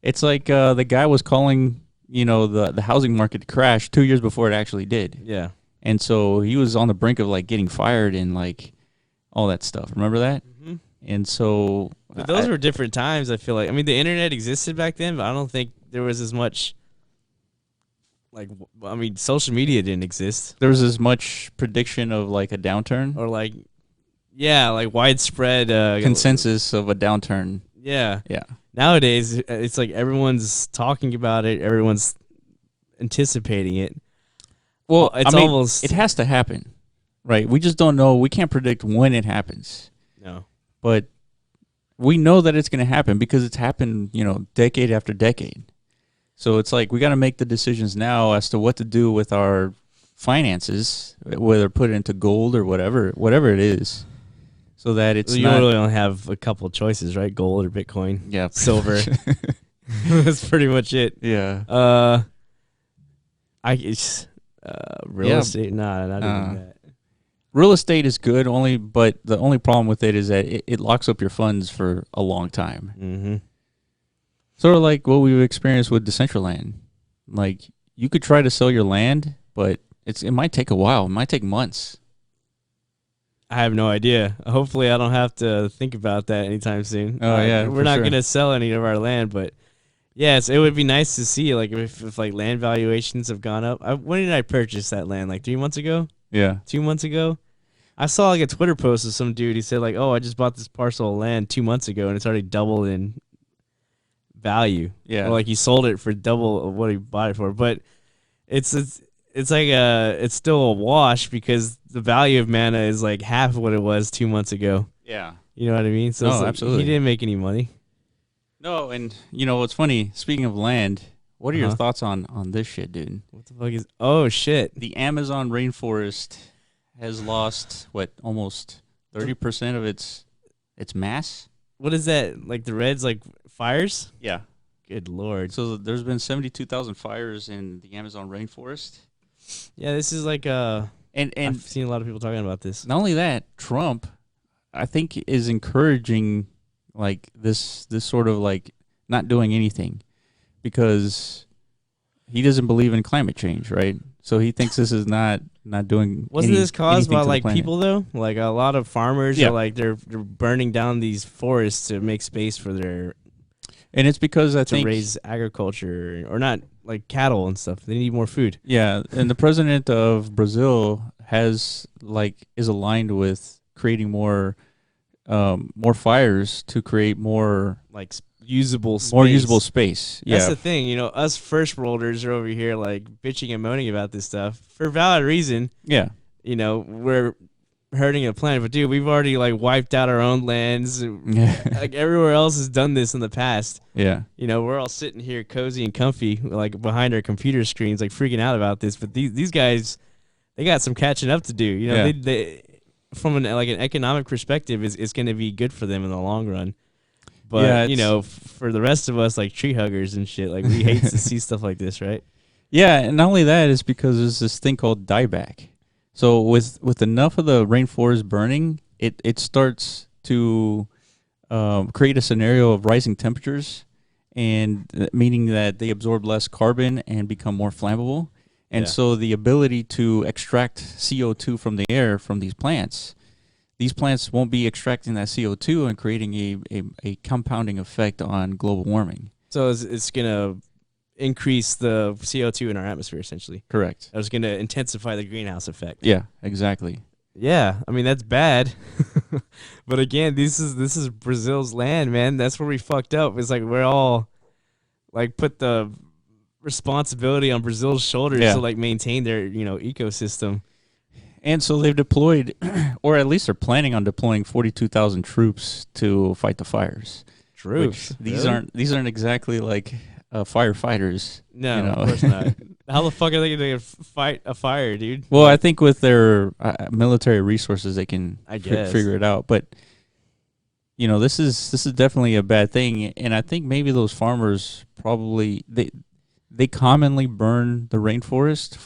It's like the guy was calling the housing market to crash 2 years before it actually did. Yeah. And so he was on the brink of like getting fired and like all that stuff. Remember that? Mm-hmm. And so but those were different times, I feel like. I mean, the internet existed back then, but I don't think there was as much social media didn't exist. There was as much prediction of like a downturn or widespread consensus of a downturn. Yeah. Yeah. Nowadays, it's like everyone's talking about it, everyone's anticipating it. Well, it has to happen, right? We just don't know. We can't predict when it happens. No. But we know that it's going to happen because it's happened, decade after decade. So it's like we got to make the decisions now as to what to do with our finances, whether put it into gold or whatever it is, so that it's you really only have a couple of choices, right? Gold or Bitcoin. Yeah, silver. That's pretty much it. Yeah. Real estate. Nah, not even that. Real estate is good, but the only problem with it is that it locks up your funds for a long time. Mm-hmm. Sort of like what we've experienced with Decentraland. Like, you could try to sell your land, but it might take a while. It might take months. I have no idea. Hopefully, I don't have to think about that anytime soon. Oh, yeah. We're not going to sell any of our land, but yes, it would be nice to see like if like land valuations have gone up. When did I purchase that land? Like 3 months ago? Yeah. 2 months ago? I saw like a Twitter post of some dude. He said like, "Oh, I just bought this parcel of land 2 months ago, and it's already doubled in value." Yeah. Or like he sold it for double of what he bought it for. But it's like it's still a wash because the value of mana is like half of what it was 2 months ago. Yeah. You know what I mean? So No, like, absolutely. he didn't make any money. No, and you know what's funny? Speaking of land, what are your thoughts on this shit, dude? What the fuck is? Oh shit! The Amazon rainforest has lost almost 30% of its mass. What is that? Like the Reds, like fires? Yeah. Good lord. So there's been 72,000 fires in the Amazon rainforest. Yeah, this is like and I've seen a lot of people talking about this. Not only that, Trump, I think, is encouraging like this sort of like not doing anything because he doesn't believe in climate change, right? So he thinks this is not doing. Wasn't this caused by like planet. people though? Like a lot of farmers are like they're burning down these forests to make space for their. And it's because I think raise agriculture or not like cattle and stuff. They need more food. Yeah, and the president of Brazil is aligned with creating more fires to create more like usable space. More usable space. That's the thing, you know, us first worlders are over here like bitching and moaning about this stuff for valid reason. Yeah. You know, we're hurting the planet, but dude, we've already like wiped out our own lands. Like everywhere else has done this in the past. Yeah. You know, we're all sitting here cozy and comfy, like behind our computer screens, like freaking out about this. But these guys, they got some catching up to do. You know, they from an economic perspective, it's going to be good for them in the long run. But you know, for the rest of us, like tree huggers and shit, like we hate to see stuff like this, right? Yeah, and not only that, it's because there's this thing called dieback. So with enough of the rainforest burning, it starts to create a scenario of rising temperatures, and meaning that they absorb less carbon and become more flammable. And so the ability to extract CO2 from the air from these plants won't be extracting that CO2 and creating a compounding effect on global warming. So it's going to increase the CO2 in our atmosphere, essentially. Correct. That's going to intensify the greenhouse effect. Yeah, exactly. Yeah, I mean, that's bad. But again, this is Brazil's land, man. That's where we fucked up. It's like we're all like put the responsibility on Brazil's shoulders to like maintain their, you know, ecosystem. And so they've deployed, or at least they're planning on deploying 42,000 troops to fight the fires. Troops. These aren't exactly like firefighters. No, you know? Of course not. How the fuck are they going to fight a fire, dude? Well, I think with their military resources, they can figure it out. But you know, this is definitely a bad thing, and I think maybe those farmers probably they commonly burn the rainforest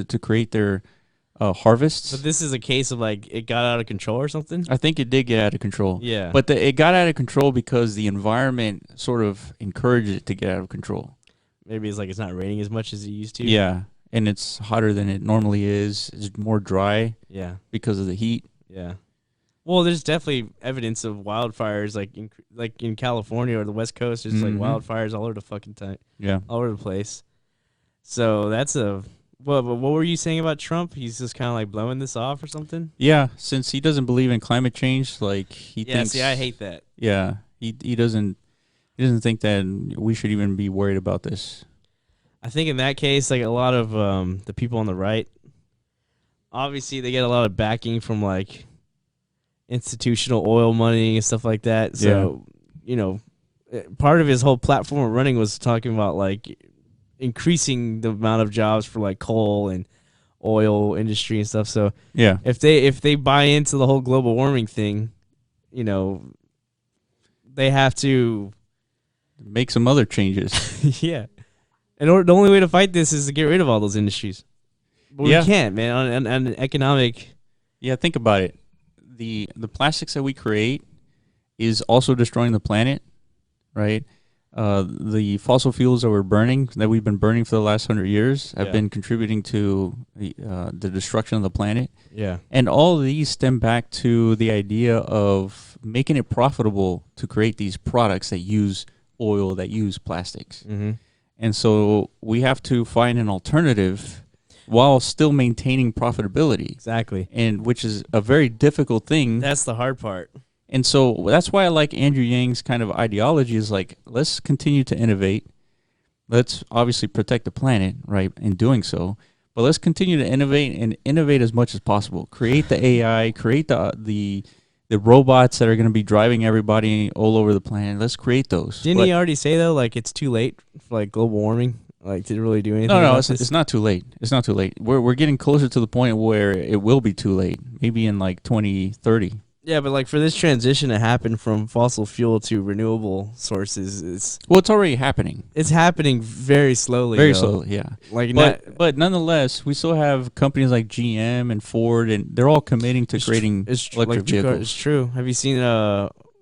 to create their harvests. But this is a case of like it got out of control or something? I think it did get out of control. Yeah. But it got out of control because the environment sort of encouraged it to get out of control. Maybe it's like it's not raining as much as it used to. Yeah. And it's hotter than it normally is. It's more dry. Yeah. Because of the heat. Yeah. Well, there's definitely evidence of wildfires like in California or the West Coast. There's like wildfires all over the fucking time. Yeah. All over the place. So that's what were you saying about Trump? He's just kind of like blowing this off or something? Yeah, since he doesn't believe in climate change, like he thinks. Yeah, see, I hate that. Yeah, he doesn't think that we should even be worried about this. I think in that case, like a lot of the people on the right, obviously they get a lot of backing from like institutional oil money and stuff like that. So, you know, part of his whole platform of running was talking about like increasing the amount of jobs for like coal and oil industry and stuff. So yeah, if they buy into the whole global warming thing, you know, they have to make some other changes. Yeah. And the only way to fight this is to get rid of all those industries. But we can't, man, on an economic. Yeah, think about it. The plastics that we create is also destroying the planet, right? The fossil fuels that we've been burning for the last 100 years have been contributing to the destruction of the planet. Yeah. And all of these stem back to the idea of making it profitable to create these products that use oil, that use plastics. Mm-hmm. And so we have to find an alternative while still maintaining profitability. Exactly. And which is a very difficult thing. That's the hard part. And so that's why I like Andrew Yang's kind of ideology is like, let's continue to innovate. Let's obviously protect the planet, right, in doing so. But let's continue to innovate as much as possible. Create the AI, create the robots that are going to be driving everybody all over the planet. Let's create those. Didn't he already say, though, like it's too late for like global warming? Like to really do anything? No, it's not too late. It's not too late. We're getting closer to the point where it will be too late. Maybe in like 2030. Yeah, but like for this transition to happen from fossil fuel to renewable sources, it's already happening. It's happening very slowly. Very slowly, yeah. Like, but nonetheless, we still have companies like GM and Ford, and they're all committing to creating electric vehicles. It's true. Have you seen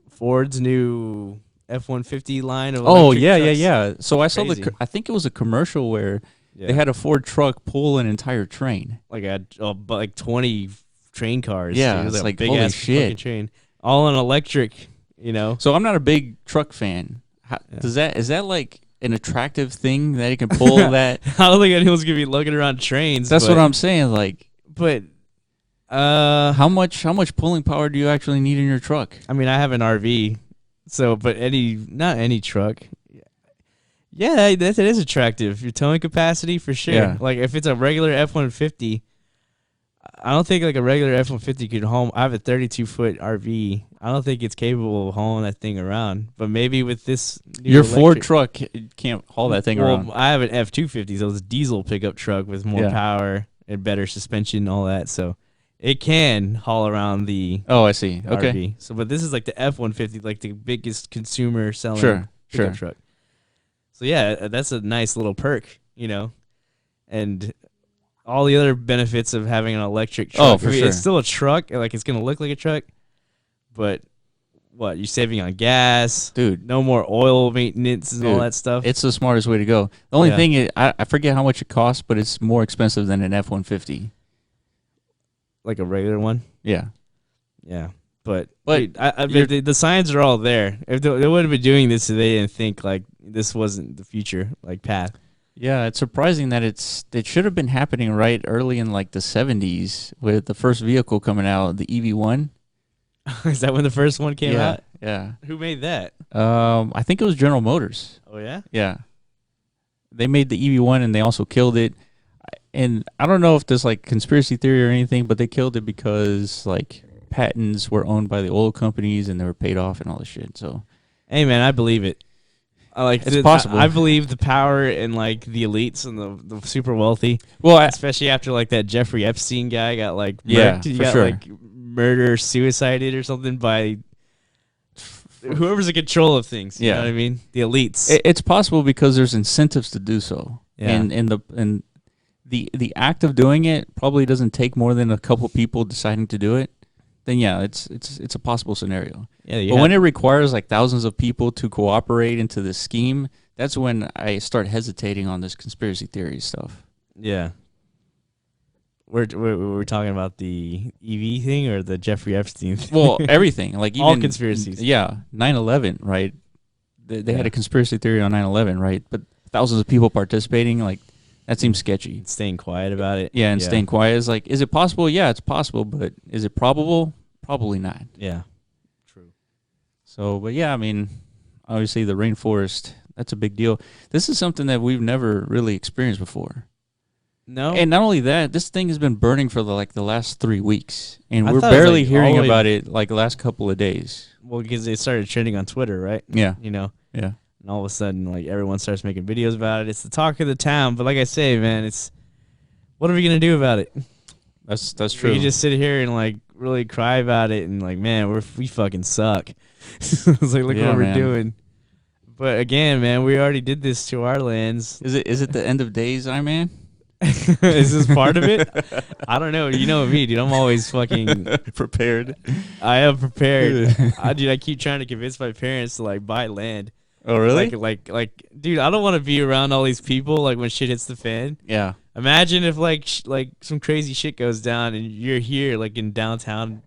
Ford's new F-150 line of electric trucks? yeah. So I saw I think it was a commercial where they had a Ford truck pull an entire train, like 20 train cars. Yeah, dude. It was it's like big holy ass shit, train, all on electric. You know. So I'm not a big truck fan. Is that like an attractive thing that it can pull that? I don't think anyone's gonna be looking around trains. That's what I'm saying. Like, but how much pulling power do you actually need in your truck? I mean, I have an RV, so not any truck. Yeah, that is attractive. Your towing capacity for sure. Yeah. Like if it's a regular F-150. I don't think like a regular F-150 could haul. I have a 32-foot RV. I don't think it's capable of hauling that thing around. But maybe with this your Ford truck can't haul that thing around. I have an F-250, so it's a diesel pickup truck with more power and better suspension and all that. So it can haul around the I see. RV. Okay. So, but this is like the F-150, like the biggest consumer selling pickup truck. So yeah, that's a nice little perk, you know, and all the other benefits of having an electric truck. Oh, for sure. It's still a truck. Like, it's going to look like a truck. But, you're saving on gas. Dude. No more oil maintenance and all that stuff. It's the smartest way to go. The only thing is, I forget how much it costs, but it's more expensive than an F-150. Like a regular one? Yeah. Yeah. But dude, the signs are all there. If they would have been doing this, they didn't think, like, this wasn't the future, like, path. Yeah, it's surprising that it should have been happening right early in like the 70s with the first vehicle coming out, the EV1. Is that when the first one came out? Yeah. Who made that? I think it was General Motors. Oh yeah? Yeah. They made the EV1 and they also killed it. And I don't know if there's like conspiracy theory or anything, but they killed it because like patents were owned by the oil companies and they were paid off and all this shit. So, hey man, I believe it. It's possible. I believe the power and like the elites and the super wealthy. Well, especially after like that Jeffrey Epstein guy got like murder suicided or something by whoever's in control of things. You know what I mean? The elites. It's possible because there's incentives to do so. Yeah. And the act of doing it probably doesn't take more than a couple people deciding to do it. Then it's a possible scenario. Yeah, but when it requires like thousands of people to cooperate into this scheme, that's when I start hesitating on this conspiracy theory stuff. Yeah. We're talking about the EV thing or the Jeffrey Epstein thing? Well, everything. Like even all conspiracies. Yeah, 9/11, right? They had a conspiracy theory on 9/11, right? But thousands of people participating, like that seems sketchy. Staying quiet about it. Yeah, and staying quiet is like, is it possible? Yeah, it's possible, but is it probable? Probably not. Yeah, true. So, but yeah, I mean, obviously the rainforest, that's a big deal. This is something that we've never really experienced before. No. And not only that, this thing has been burning for the last 3 weeks, and we're barely hearing about it like the last couple of days. Well, because it started trending on Twitter, right? Yeah. You know? Yeah. And all of a sudden, like, everyone starts making videos about it. It's the talk of the town. But like I say, man, it's, what are we going to do about it? That's true. We can just sit here and, like, really cry about it and, like, man, we fucking suck. It's like, look what we're doing. But again, man, we already did this to our lands. Is it the end of days, man? Is this part of it? I don't know. You know me, dude. I'm always fucking prepared. I am prepared. I keep trying to convince my parents to like buy land. Oh, really? Like, dude, I don't want to be around all these people like when shit hits the fan. Yeah. Imagine if like some crazy shit goes down and you're here like in downtown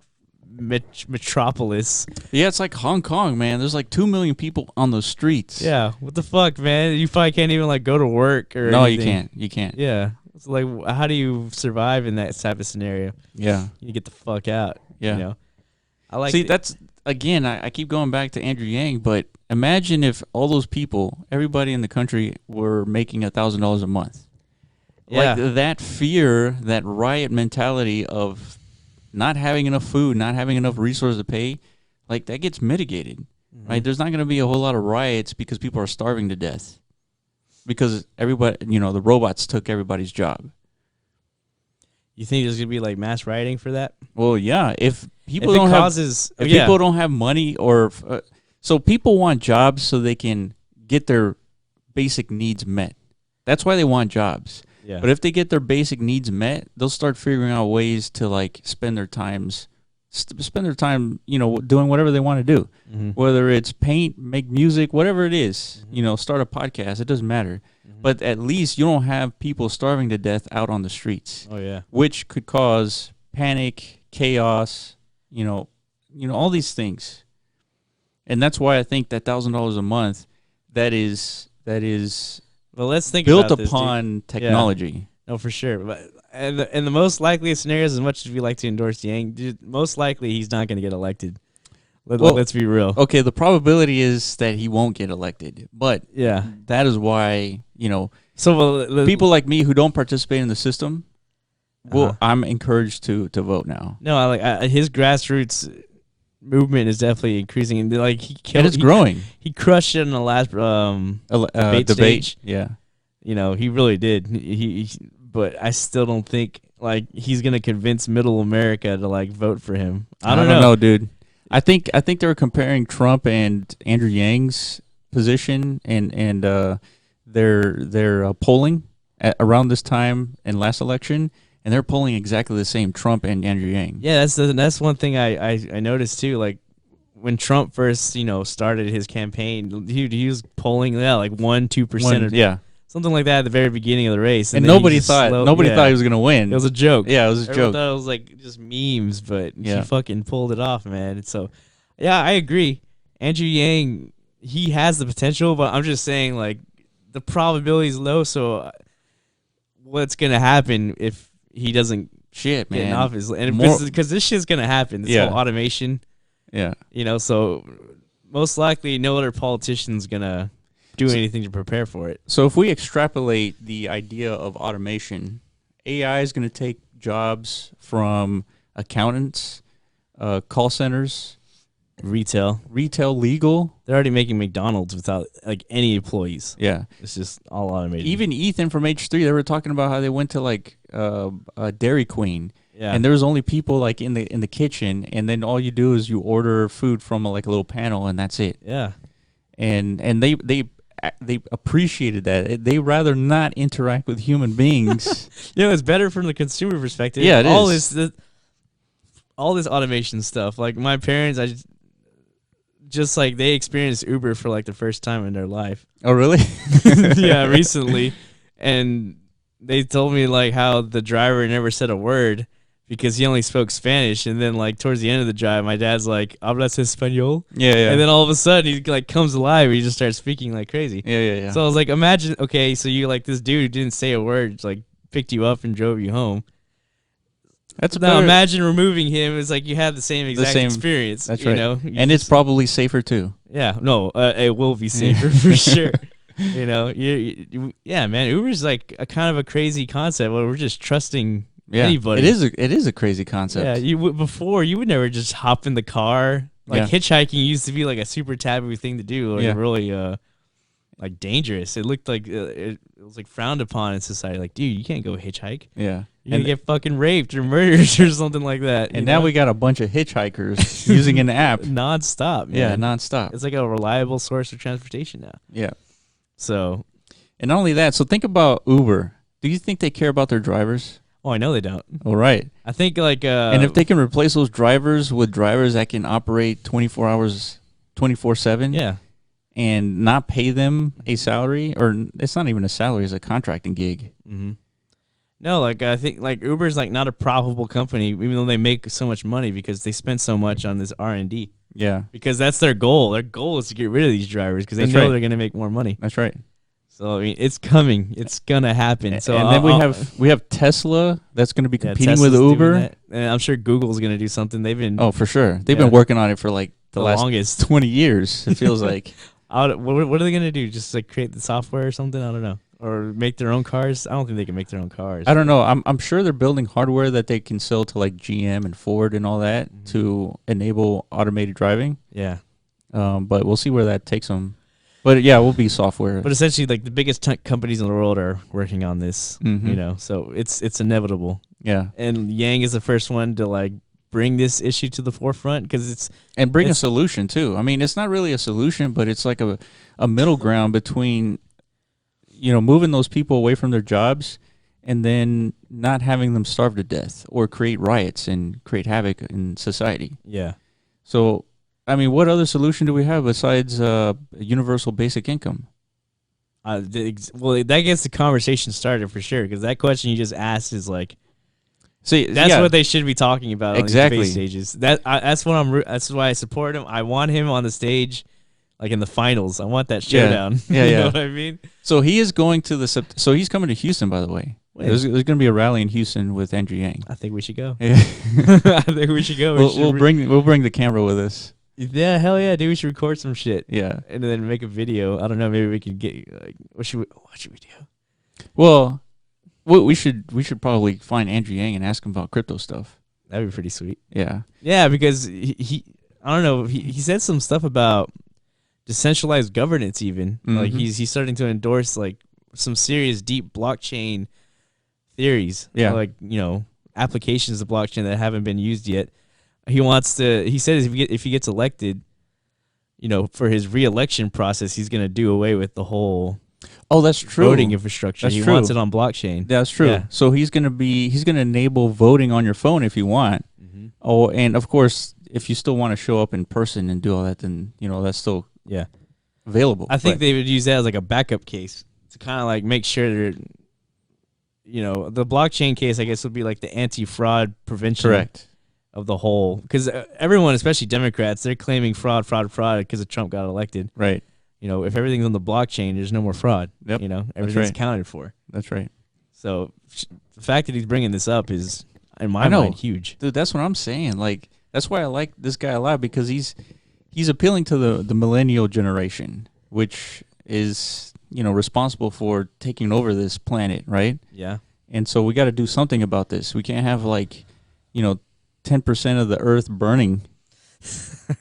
metropolis. Yeah, it's like Hong Kong, man. There's like 2 million people on the streets. Yeah. What the fuck, man? You probably can't even like go to work or No, anything. you can't. Yeah. It's like, how do you survive in that type of scenario? Yeah. You get the fuck out. Yeah. You know? I like. See, that's again. I keep going back to Andrew Yang, but imagine if all those people, everybody in the country, were making $1,000 a month. Yeah. Like that fear, that riot mentality of not having enough food, not having enough resources to pay, like that gets mitigated, right? There's not going to be a whole lot of riots because people are starving to death because everybody, the robots took everybody's job. You think there's going to be like mass rioting for that? Well, yeah. If people people don't have money so people want jobs so they can get their basic needs met. That's why they want jobs. Yeah. But if they get their basic needs met, they'll start figuring out ways to like spend their time, doing whatever they want to do. Whether it's paint, make music, whatever it is, start a podcast. It doesn't matter. But at least you don't have people starving to death out on the streets. Oh yeah. Which could cause panic, chaos, all these things. And that's why I think that $1,000 a month, that is. Well, let's think built about this, upon technology. Yeah. No, for sure. But and the most likely scenarios, as much as we like to endorse Yang, most likely he's not going to get elected. Let's be real. Okay, the probability is that he won't get elected, but yeah, that is why So people like me who don't participate in the system, I'm encouraged to vote now. No, his grassroots movement is definitely increasing, and like it's growing. He crushed it in the last debate stage. Yeah, he really did. But I still don't think like he's gonna convince Middle America to like vote for him. I don't know, dude. I think they were comparing Trump and Andrew Yang's position and their polling around this time in last election. And they're polling exactly the same, Trump and Andrew Yang. Yeah, that's one thing I noticed too. Like when Trump first started his campaign, he was polling like 1-2%, yeah, something like that at the very beginning of the race. And nobody thought he was gonna win. It was a joke. Yeah, it was a joke. Thought it was like just memes, but he fucking pulled it off, man. And so, yeah, I agree. Andrew Yang, he has the potential, but I'm just saying like the probability is low. So what's gonna happen if he doesn't get in office, and because this shit's gonna happen, this whole automation, so most likely no other politician's gonna do anything to prepare for it. So if we extrapolate the idea of automation, AI is gonna take jobs from accountants, call centers, retail, legal. They're already making McDonald's without like any employees. Yeah, it's just all automated. Even Ethan from H3, they were talking about how they went to like Dairy Queen, and there was only people like in the kitchen, and then all you do is you order food from a little panel, and that's it. Yeah, and they appreciated that. They rather not interact with human beings. It's better from the consumer perspective. Yeah, it is. All this automation stuff. Like my parents, just like they experienced Uber for like the first time in their life. Oh, really? Yeah, recently. And they told me like how the driver never said a word because he only spoke Spanish. And then like towards the end of the drive, my dad's like, "Hablas español?" Yeah. And then all of a sudden he like comes alive. He just starts speaking like crazy. Yeah. So I was like, imagine, okay, so you like this dude who didn't say a word, like picked you up and drove you home. Now imagine removing him. It's like you have the same experience. That's right. And it's probably safer too. Yeah, no, it will be safer for sure. Yeah, man. Uber's like a kind of a crazy concept where we're just trusting anybody. It is a crazy concept. Yeah, before you would never just hop in the car. Like hitchhiking used to be like a super taboo thing to do. Like really like dangerous. It looked like it was like frowned upon in society. Like, dude, you can't go hitchhike. Yeah. You're going to get fucking raped or murdered or something like that. And now we got a bunch of hitchhikers using an app. Nonstop, man. Yeah, nonstop. It's like a reliable source of transportation now. Yeah. So. And not only that, so think about Uber. Do you think they care about their drivers? Oh, I know they don't. All right. I think like... and if they can replace those drivers with drivers that can operate 24 hours, 24/7. Yeah. And not pay them a salary, or it's not even a salary, it's a contracting gig. Mm-hmm. No, like I think like Uber's like not a profitable company, even though they make so much money because they spend so much on this R&D. Yeah, because that's their goal. Their goal is to get rid of these drivers because they know they're going to make more money. That's right. So I mean, it's coming. It's gonna happen. So and then we have Tesla that's going to be competing Tesla's with Uber. And I'm sure Google's gonna do something. They've been for sure. They've been working on it for like the last longest 20 years. It feels like. What are they gonna do? Just like create the software or something? I don't know. Or make their own cars? I don't think they can make their own cars. I don't know. I'm sure they're building hardware that they can sell to like GM and Ford and all that to enable automated driving. Yeah. But we'll see where that takes them. But yeah, it will be software. But essentially, like the biggest companies in the world are working on this. You know, so it's inevitable. Yeah. And Yang is the first one to like bring this issue to the forefront because bring a solution too. I mean, it's not really a solution, but it's like a middle ground between, moving those people away from their jobs and then not having them starve to death or create riots and create havoc in society. Yeah. So, I mean, what other solution do we have besides universal basic income? Well, that gets the conversation started for sure because that question you just asked is like, see, that's what they should be talking about exactly. On these debate stages. That's why I support him. I want him on the stage. Like in the finals, I want that showdown. Yeah, you know what I mean? So he is going to so he's coming to Houston, by the way. There's going to be a rally in Houston with Andrew Yang. I think we should go. Yeah. I think we should go. We'll bring the camera with us. Yeah, hell yeah, dude. We should record some shit. Yeah, and then make a video. I don't know. Maybe we could get like what should we do? Well, we should probably find Andrew Yang and ask him about crypto stuff. That'd be pretty sweet. Yeah. Yeah, because he I don't know. He said some stuff about decentralized governance even. Like he's starting to endorse like some serious deep blockchain theories. Yeah. Like, applications of blockchain that haven't been used yet. He said if he gets elected, for his re-election process, he's going to do away with the whole that's true. voting infrastructure. That's he true. wants it on blockchain. That's true. Yeah. So he's going to enable voting on your phone if you want. Oh, and of course, if you still want to show up in person and do all that, then, that's still available. I think they would use that as like a backup case to kind of like make sure they're, the blockchain case, I guess, would be like the anti-fraud prevention. Correct. Of the whole, because everyone, especially Democrats, they're claiming fraud because Trump got elected. Right. If everything's on the blockchain, there's no more fraud. Yep. Everything's accounted for. That's right. So the fact that he's bringing this up is, in my mind, huge. Dude, that's what I'm saying. Like, that's why I like this guy a lot, because he's appealing to the millennial generation, which is, responsible for taking over this planet, right? Yeah. And so we got to do something about this. We can't have 10% of the earth burning.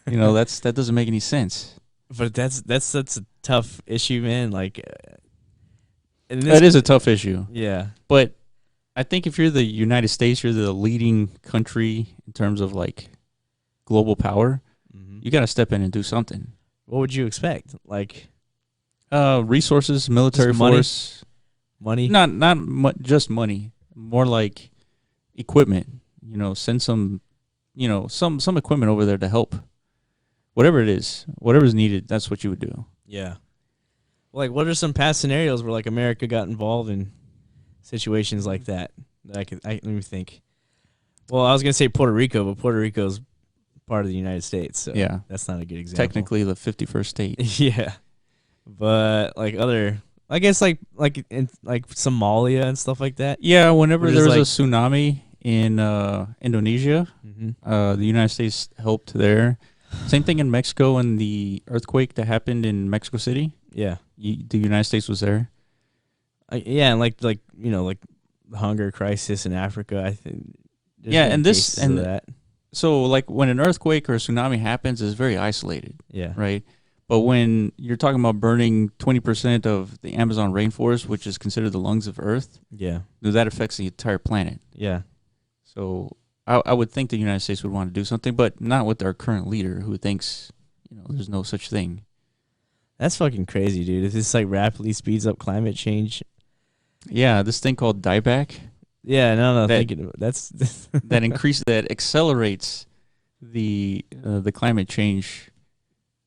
That doesn't make any sense. But that's a tough issue, man. Like, that is a tough issue. Yeah. But I think if you're the United States, you're the leading country in terms of like global power. You got to step in and do something. What would you expect? Like, resources, military force, money. Not just money. More like equipment. Send some, some equipment over there to help. Whatever it is, whatever's needed, that's what you would do. Yeah. Like, what are some past scenarios where like America got involved in situations like that? Let me think. Well, I was gonna say Puerto Rico, but Puerto Rico's part of the United States, so yeah, that's not a good example. Technically, the 51st state. Yeah, but like I guess like in like Somalia and stuff like that. Yeah, whenever there was a tsunami in Indonesia, the United States helped there. Same thing in Mexico and the earthquake that happened in Mexico City. Yeah, the United States was there. Yeah, and like the hunger crisis in Africa. I think. Yeah, and that. So like when an earthquake or a tsunami happens, it's very isolated. Yeah. Right. But when you're talking about burning 20% of the Amazon rainforest, which is considered the lungs of Earth, that affects the entire planet. Yeah. So I would think the United States would want to do something, but not with our current leader who thinks, there's no such thing. That's fucking crazy, dude. If this like rapidly speeds up climate change. Yeah, this thing called dieback. Yeah, no, that's that accelerates the climate change.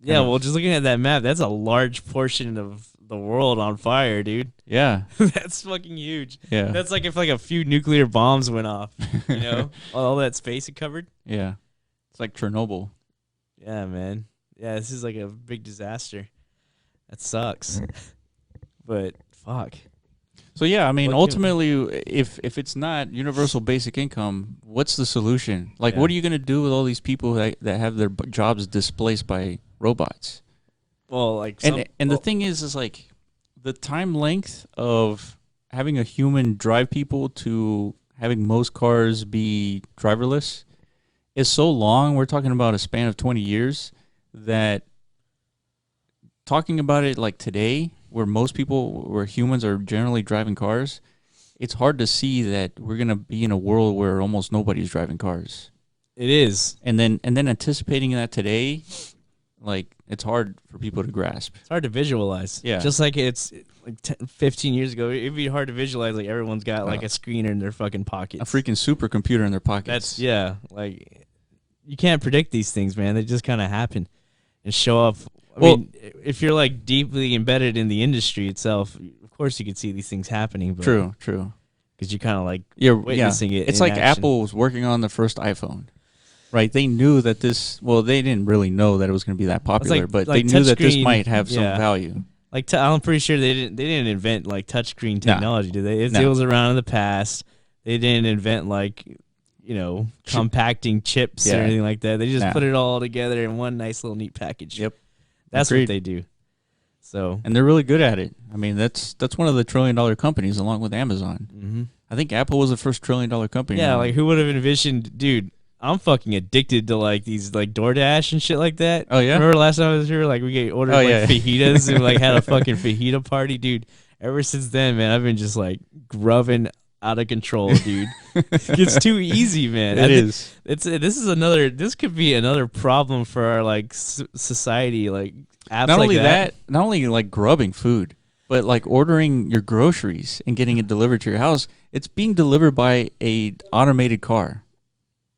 Yeah, well, just looking at that map, that's a large portion of the world on fire, dude. Yeah. That's fucking huge. Yeah. That's like if like a few nuclear bombs went off, all that space it covered. Yeah. It's like Chernobyl. Yeah, man. Yeah, this is like a big disaster. That sucks. But fuck. So yeah, I mean, ultimately, if it's not universal basic income, what's the solution? Like, what are you gonna do with all these people that have their jobs displaced by robots? Well, like, the thing is like the time length of having a human drive people to having most cars be driverless is so long. We're talking about a span of 20 years that talking about it like today, where humans are generally driving cars, it's hard to see that we're going to be in a world where almost nobody's driving cars. It is. And then anticipating that today, like, it's hard for people to grasp. It's hard to visualize. Yeah. Just like it's like 15 years ago, it'd be hard to visualize, like, everyone's got like a screen in their fucking pockets. A freaking supercomputer in their pockets. Like, you can't predict these things, man. They just kind of happen and show up. I mean, if you're like deeply embedded in the industry itself, of course you could see these things happening. But True. Because you're kind of like witnessing it. It's like Apple was working on the first iPhone, right? They knew that they didn't really know that it was going to be that popular, but they knew that this might have some value. Like, I'm pretty sure they didn't invent like touchscreen technology, did they? It was around in the past. They didn't invent like, compacting chips or anything like that. They just put it all together in one nice little neat package. Yep. That's what they do. So, and they're really good at it. I mean, that's one of the $1 trillion companies along with Amazon. Mm-hmm. I think Apple was the first $1 trillion company. Yeah, like, who would have envisioned, dude? I'm fucking addicted to like these like DoorDash and shit like that. Oh yeah. Remember last time I was here, like we ordered fajitas and like had a fucking fajita party, dude. Ever since then, man, I've been just like grubbing out of control, dude. It's too easy, man. It is. This could be another problem for our like society, like apps. Not like only that, not only like grubbing food, but like ordering your groceries and getting it delivered to your house. It's being delivered by a automated car.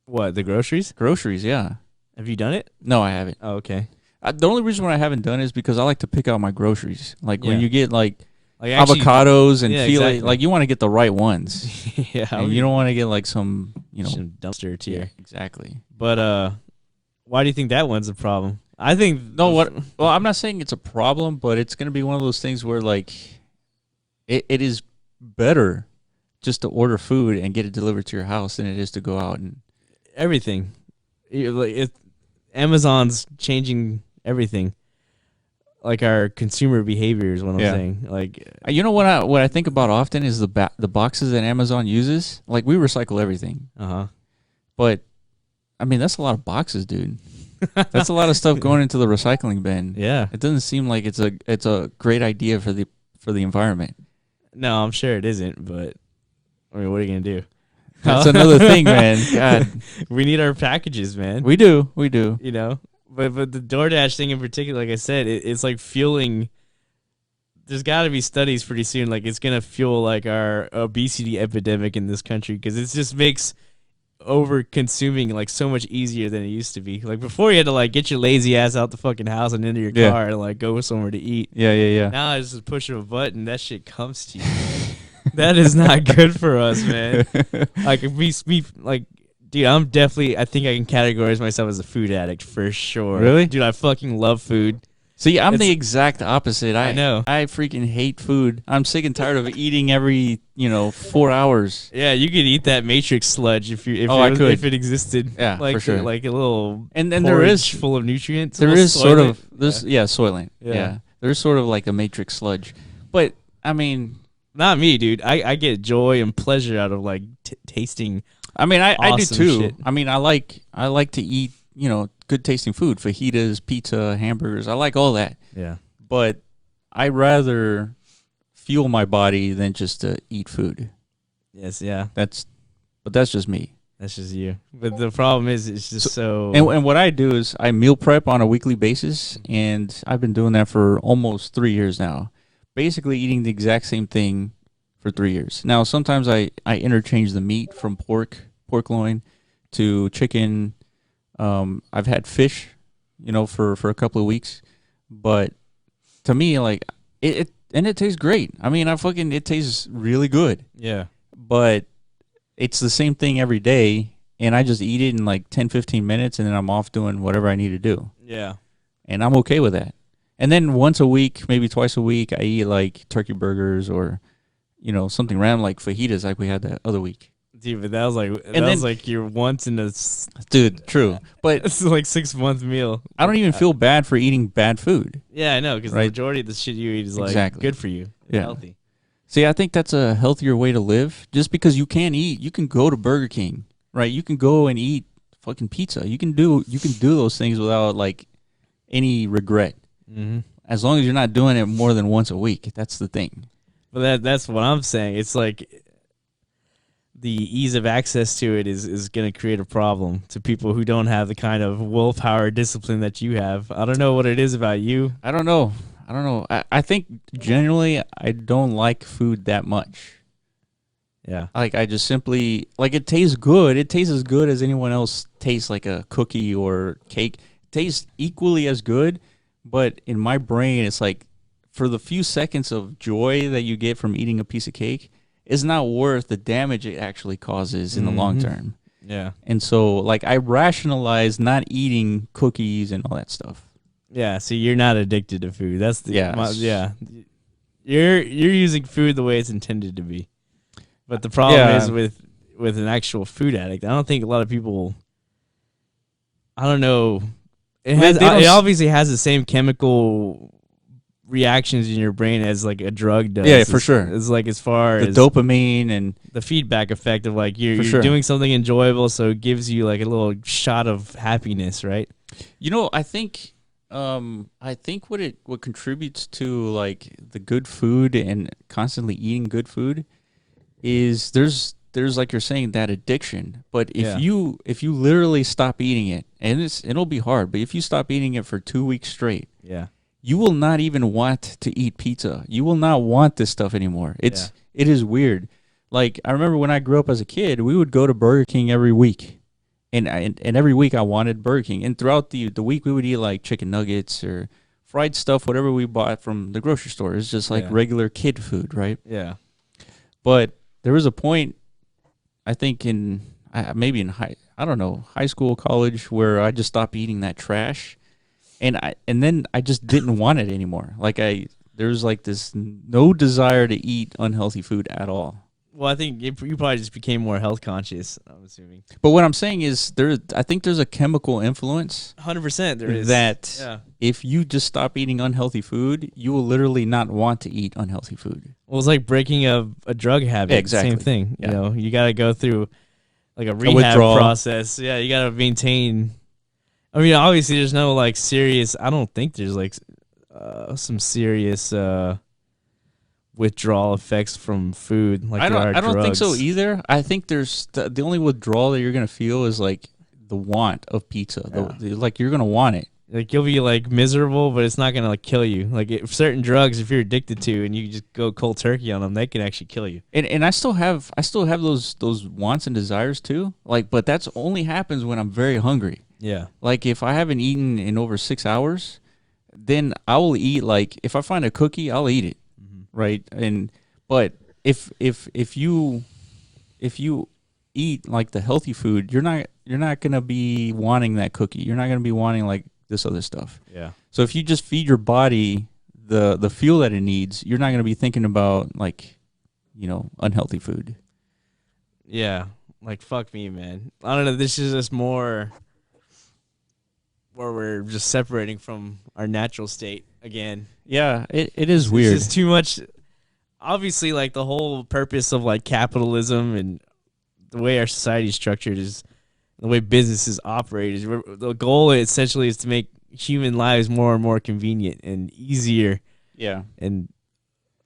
What, the groceries? Groceries, yeah. Have you done it? No, I haven't. Oh, okay. The only reason why I haven't done it is because I like to pick out my groceries. Like when you get like actually, avocados and like you want to get the right ones. Yeah. And you don't want to get like some some dumpster tier. Yeah, exactly. But why do you think that one's a problem? I think well, I'm not saying it's a problem, but it's going to be one of those things where like it is better just to order food and get it delivered to your house than it is to go out and everything. Amazon's changing everything. Like our consumer behavior is what I'm saying. Like, you know what I think about often is the boxes that Amazon uses. Like, we recycle everything. But I mean, that's a lot of boxes, dude. That's a lot of stuff going into the recycling bin. Yeah. It doesn't seem like it's a great idea for the environment. No, I'm sure it isn't, but I mean, what are you gonna do? That's another thing, man. God, we need our packages, man. We do. You know, but the DoorDash thing in particular, like I said, it's like fueling. There's got to be studies pretty soon, like it's gonna fuel like our obesity epidemic in this country because it just makes over consuming like so much easier than it used to be. Like before, you had to like get your lazy ass out the fucking house and into your car and like go somewhere to eat. Yeah. Now it's just push of a button, that shit comes to you. That is not good for us, man. Like if we like, dude, I think I can categorize myself as a food addict for sure. Really? Dude, I fucking love food. See, I'm the exact opposite. I know. I freaking hate food. I'm sick and tired of eating every 4 hours. Yeah, you could eat that Matrix sludge if it existed. Yeah, like, for sure. Like a little and there is full of nutrients. There is sort of Soylent. Yeah, there's sort of like a Matrix sludge, but I mean, not me, dude. I get joy and pleasure out of like tasting. I mean, I do too. Shit. I mean, I like to eat good tasting food, fajitas, pizza, hamburgers. I like all that. Yeah. But I rather fuel my body than just to eat food. Yes, yeah. But that's just me. That's just you. But the problem is it's just so and what I do is I meal prep on a weekly basis, and I've been doing that for almost 3 years now. Basically eating the exact same thing for 3 years. Now, sometimes I interchange the meat from pork loin to chicken. I've had fish, for a couple of weeks, but to me, like it tastes great. I mean, it tastes really good. Yeah. But it's the same thing every day, and I just eat it in like 10, 15 minutes, and then I'm off doing whatever I need to do. Yeah. And I'm okay with that. And then once a week, maybe twice a week, I eat like turkey burgers or, something random like fajitas like we had that other week. Dude, but that was like your once in a dude. True, but it's like 6 month meal. I don't even feel bad for eating bad food. Yeah, I know, because the majority of the shit you eat is like good for you, healthy. See, I think that's a healthier way to live. Just because you can eat, you can go to Burger King, right? You can go and eat fucking pizza. You can do those things without like any regret, as long as you're not doing it more than once a week. That's the thing. But that's what I'm saying. It's like the ease of access to it is going to create a problem to people who don't have the kind of willpower discipline that you have. I don't know what it is about you. I don't know. I think generally I don't like food that much. Yeah. Like I just simply like it tastes good. It tastes as good as anyone else tastes, like a cookie or cake. It tastes equally as good, but in my brain it's like for the few seconds of joy that you get from eating a piece of cake, it's not worth the damage it actually causes in the long term. Yeah. And so like I rationalize not eating cookies and all that stuff. Yeah, so you're not addicted to food. That's the You're using food the way it's intended to be. But the problem is with an actual food addict. I don't think a lot of people. I don't know. It obviously has the same chemical reactions in your brain as like a drug does. Yeah, for sure. It's like as far as dopamine and the feedback effect of like you're doing something enjoyable, so it gives you like a little shot of happiness, right? I think what contributes to like the good food and constantly eating good food is there's like you're saying that addiction. But if you literally stop eating it, and it'll be hard, but if you stop eating it for 2 weeks straight, you will not even want to eat pizza. You will not want this stuff anymore. It is weird. Like I remember when I grew up as a kid, we would go to Burger King every week. And every week I wanted Burger King. And throughout the week we would eat like chicken nuggets or fried stuff, whatever we bought from the grocery store. It's just like regular kid food, right? Yeah. But there was a point, I think maybe in high school, college, where I just stopped eating that trash. And then I just didn't want it anymore. Like there was like this no desire to eat unhealthy food at all. Well, I think you probably just became more health conscious, I'm assuming. But what I'm saying is I think there's a chemical influence. 100% there is. That if you just stop eating unhealthy food, you will literally not want to eat unhealthy food. Well, it's like breaking a drug habit. Yeah, exactly. Same thing. Yeah. You know, you got to go through like a rehab process. Yeah, you got to maintain. I mean, obviously there's no like serious, I don't think there's like some serious withdrawal effects from food like I don't think so either. I think there's the only withdrawal that you're gonna feel is like the want of pizza. Like you're gonna want it. Like you'll be like miserable, but it's not gonna like kill you. Like certain drugs, if you're addicted to, and you just go cold turkey on them, they can actually kill you. And I still have those wants and desires too. Like, but that's only happens when I'm very hungry. Yeah. Like if I haven't eaten in over 6 hours, then I will eat. Like if I find a cookie, I'll eat it. Right. But if you eat like the healthy food, you're not gonna be wanting that cookie. You're not gonna be wanting like this other stuff. Yeah. So if you just feed your body the fuel that it needs, you're not gonna be thinking about like, unhealthy food. Yeah. Like fuck me, man. I don't know. This is just more where we're just separating from our natural state again. Yeah, it is weird. It's just too much. Obviously, like the whole purpose of like capitalism and the way our society is structured is the way businesses operate. The goal essentially is to make human lives more and more convenient and easier. Yeah. And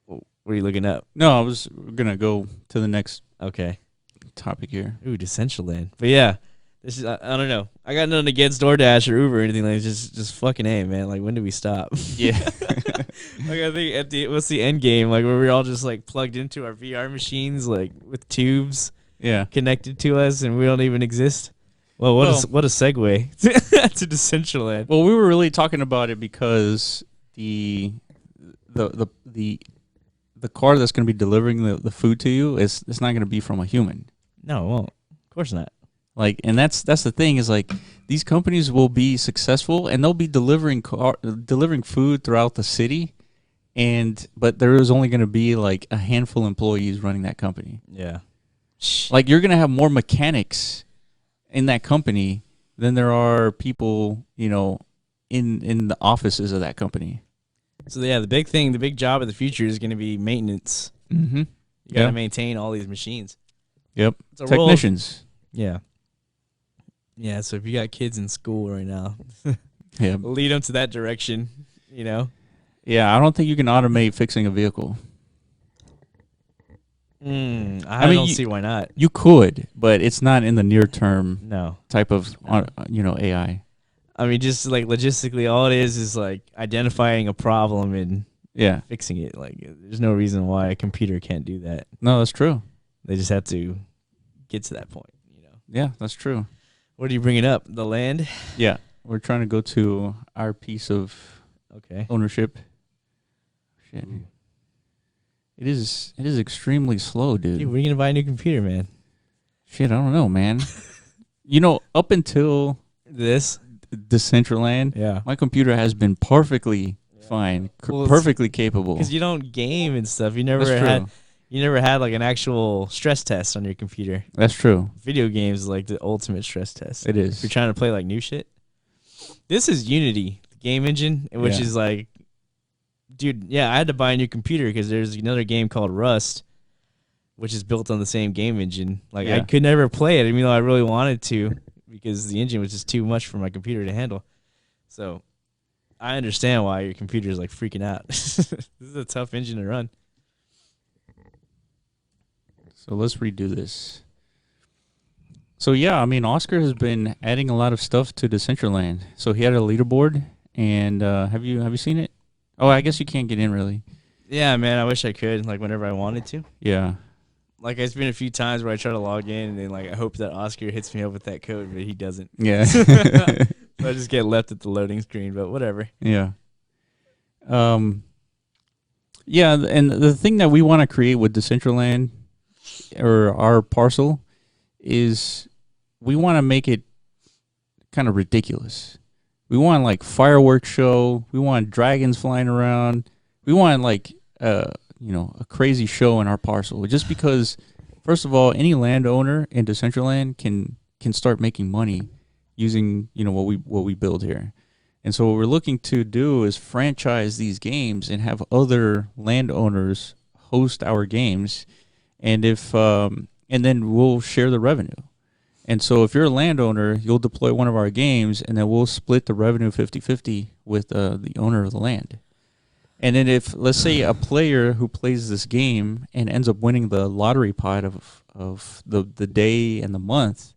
what are you looking up? No, I was gonna go to the next topic here. Ooh, Decentraland. But yeah. This is I don't know. I got nothing against DoorDash or Uber or anything like that. Just fucking A, man. Like when do we stop? Yeah. Like I think what's the end game? Like where we're all just like plugged into our VR machines, like with tubes, connected to us, and we don't even exist. Well, what a segue to Decentraland. Well, we were really talking about it because the car that's going to be delivering the food to you it's not going to be from a human. No, it won't. Of course not. Like, and that's the thing is like these companies will be successful and they'll be delivering food throughout the city, but there is only going to be like a handful of employees running that company. Yeah, like you're going to have more mechanics in that company than there are people, you know, in the offices of that company. So yeah, the big job of the future is going to be maintenance. Mm-hmm. You got to maintain all these machines. Yep. Technicians. Yeah. Yeah, so if you got kids in school right now, yeah, lead them to that direction, you know? Yeah, I don't think you can automate fixing a vehicle. I don't see why not. You could, but it's not in the near term type of, AI. I mean, just like logistically, all it is like identifying a problem and fixing it. Like, there's no reason why a computer can't do that. No, that's true. They just have to get to that point, you know? Yeah, that's true. What are you bringing up? The land? Yeah, we're trying to go to our piece of ownership. Shit. It is extremely slow, dude. Dude, when are you going to buy a new computer, man? Shit, I don't know, man. Up until this Decentraland, my computer has been perfectly fine, perfectly capable. Because you don't game and stuff. You never had like an actual stress test on your computer. That's true. Video games is like the ultimate stress test. It is. If you're trying to play like new shit. This is Unity, the game engine, which is like, dude, I had to buy a new computer because there's another game called Rust, which is built on the same game engine. Like I could never play it, even though I really wanted to, because the engine was just too much for my computer to handle. So I understand why your computer is like freaking out. This is a tough engine to run. So let's redo this. So yeah, I mean, Oscar has been adding a lot of stuff to Decentraland. So he had a leaderboard, and have you seen it? Oh, I guess you can't get in really. Yeah, man, I wish I could, like whenever I wanted to. Yeah. Like it's been a few times where I try to log in, and then like I hope that Oscar hits me up with that code, but he doesn't. Yeah. So I just get left at the loading screen, but whatever. Yeah. Yeah, and the thing that we want to create with Decentraland, or our parcel, is we want to make it kind of ridiculous. We want like fireworks show. We want dragons flying around. We want like a crazy show in our parcel. Just because, first of all, any landowner in Decentraland can start making money using what we build here. And so what we're looking to do is franchise these games and have other landowners host our games, and then we'll share the revenue. And so if you're a landowner, you'll deploy one of our games, and then we'll split the revenue 50-50 with the owner of the land. And then if, let's say, a player who plays this game and ends up winning the lottery pot of the day and the month,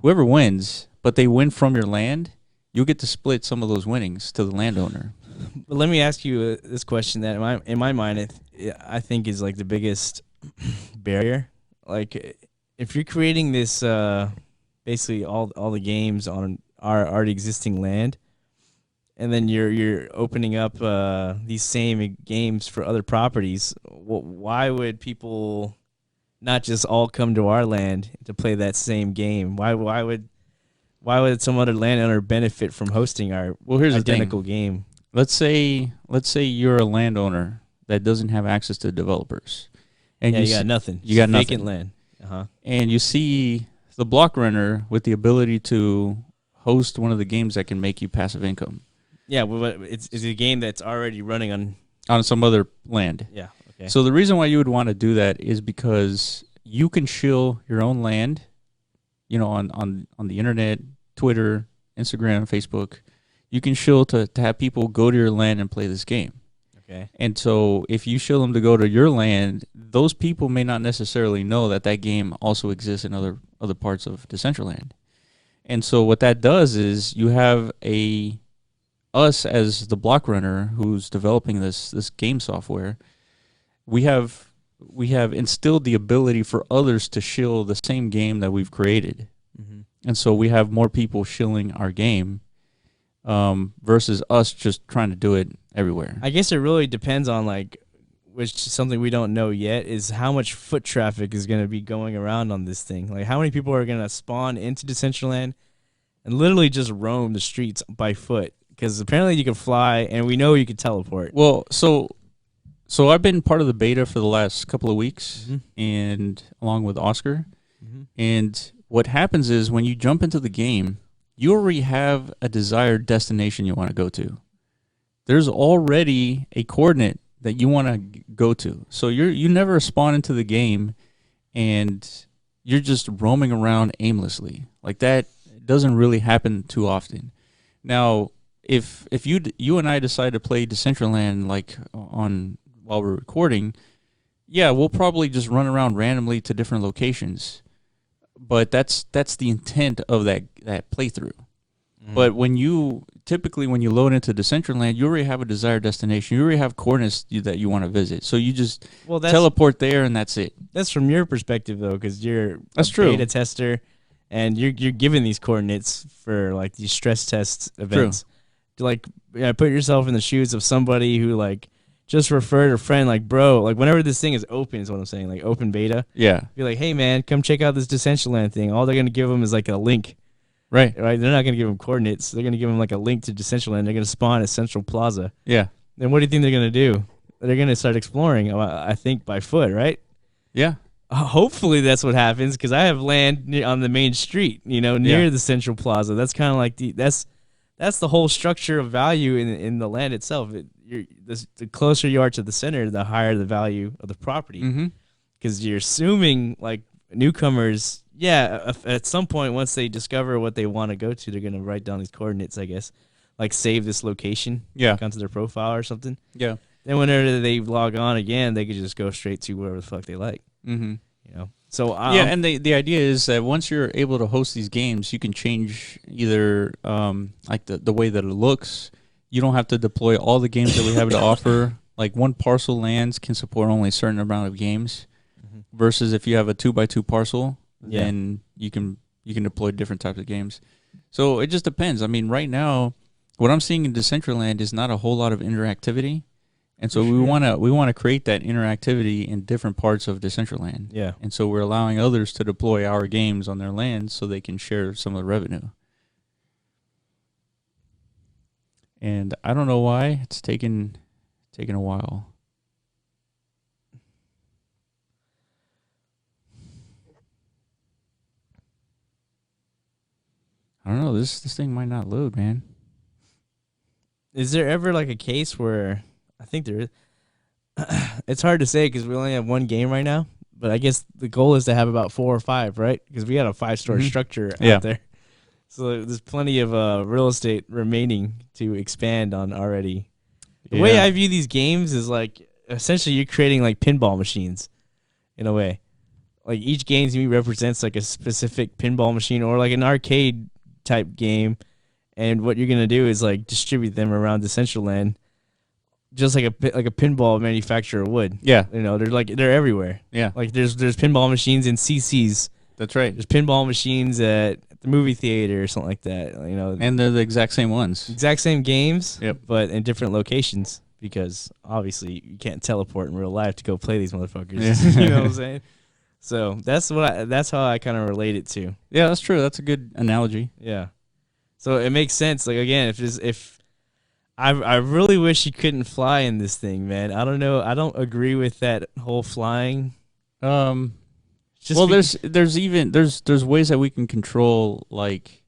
whoever wins, but they win from your land, you'll get to split some of those winnings to the landowner. But let me ask you this question that in my mind, I think is like the biggest barrier. Like, if you're creating this, basically all the games on our already existing land, and then you're opening up these same games for other properties, why would people not just all come to our land to play that same game? Why would some other landowner benefit from hosting our identical game? Let's say you're a landowner that doesn't have access to developers, and you got nothing. You got vacant nothing. Land. And you see the Blockrunner with the ability to host one of the games that can make you passive income. Yeah, well, it's a game that's already running on some other land. Yeah. Okay. So the reason why you would want to do that is because you can shill your own land, on the internet, Twitter, Instagram, Facebook. You can shill to have people go to your land and play this game. Okay. And so if you shill them to go to your land, those people may not necessarily know that game also exists in other parts of Decentraland. And so what that does is you have us as the Blockrunner who's developing this game software, we have instilled the ability for others to shill the same game that we've created. Mm-hmm. And so we have more people shilling our game versus us just trying to do it everywhere. I guess it really depends on like which is something we don't know yet, is how much foot traffic is going to be going around on this thing. Like, how many people are going to spawn into Decentraland and literally just roam the streets by foot? Because apparently you can fly, and we know you can teleport. Well, so I've been part of the beta for the last couple of weeks, and along with Oscar. And what happens is when you jump into the game, you already have a desired destination you want to go to. There's already a coordinate that you want to go to. So you never spawn into the game and you're just roaming around aimlessly. Like, that doesn't really happen too often. Now, if you and I decide to play Decentraland like while we're recording, yeah, we'll probably just run around randomly to different locations. But that's the intent of that playthrough. But typically when you load into Decentraland, you already have a desired destination. You already have coordinates that you want to visit. So you just teleport there, and that's it. That's from your perspective, though, because you're true. Beta tester, and you're given these coordinates for like these stress test events. True. Like, put yourself in the shoes of somebody who like just referred a friend, like, bro, like whenever this thing is open is what I'm saying, like open beta. Yeah. Be like, hey man, come check out this Decentraland thing. All they're gonna give them is like a link. Right. They're not going to give them coordinates. They're going to give them like a link to Decentraland. They're going to spawn at Central Plaza. Yeah. Then what do you think they're going to do? They're going to start exploring, I think, by foot, right? Yeah. Hopefully that's what happens, because I have land on the main street, near the Central Plaza. That's kind of like that's the whole structure of value in the land itself. The closer you are to the center, the higher the value of the property. Because you're assuming like newcomers. Yeah, at some point, once they discover what they want to go to, they're going to write down these coordinates, I guess. Like, save this location onto their profile or something. Yeah. Then whenever they log on again, they could just go straight to wherever the fuck they like. So and the idea is that once you're able to host these games, you can change either like the way that it looks. You don't have to deploy all the games that we have to offer. Like, one parcel lands can support only a certain amount of games, versus if you have a 2x2 parcel, then you can deploy different types of games. So it just depends. I mean, right now, what I'm seeing in Decentraland is not a whole lot of interactivity, and so we want to create that interactivity in different parts of Decentraland. Yeah. And so we're allowing others to deploy our games on their lands so they can share some of the revenue. And I don't know why it's taken a while. I don't know. This thing might not load, man. Is there ever like a case where I think there is? It's hard to say because we only have one game right now. But I guess the goal is to have about 4 or 5, right? Because we got a 5-store structure out there. So there's plenty of real estate remaining to expand on already. The way I view these games is like essentially you're creating like pinball machines in a way. Like each game to me represents like a specific pinball machine or like an arcade type game, and what you're gonna do is like distribute them around Decentraland, just like a pinball manufacturer would. Yeah, they're everywhere. Yeah, like there's pinball machines in CC's. That's right. There's pinball machines at the movie theater or something like that. And they're the exact same ones, exact same games. Yep, but in different locations because obviously you can't teleport in real life to go play these motherfuckers. Yeah. You know what I'm saying? So that's how I kind of relate it to. Yeah, that's true. That's a good analogy. Yeah. So it makes sense. Like again, if I really wish you couldn't fly in this thing, man. I don't know. I don't agree with that whole flying. There's ways that we can control like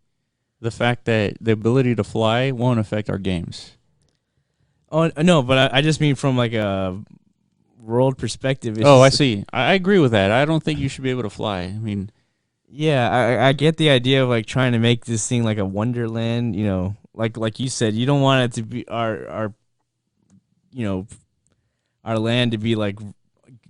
the fact that the ability to fly won't affect our games. Oh no, but I just mean from like a world perspective. I see. I agree with that. I don't think you should be able to fly. I mean, yeah, I get the idea of like trying to make this thing like a wonderland. Like you said, you don't want it to be our land to be like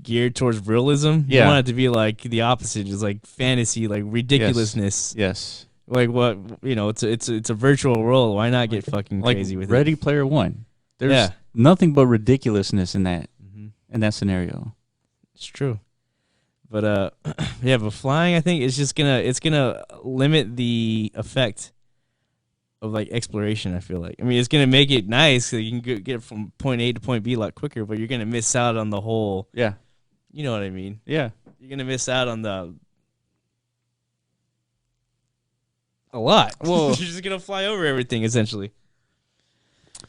geared towards realism. Yeah. You want it to be like the opposite, just like fantasy, like ridiculousness. Yes. Like what it's a virtual world. Why not get fucking crazy with Ready Player One? There's nothing but ridiculousness in that scenario. It's true. But but flying, I think it's gonna limit the effect of like exploration. I feel like. I mean, it's gonna make it nice so you can get from point A to point B a lot quicker, but you're gonna miss out on the whole. Yeah. You know what I mean? Yeah. You're gonna miss out on a lot. Well, you're just gonna fly over everything essentially.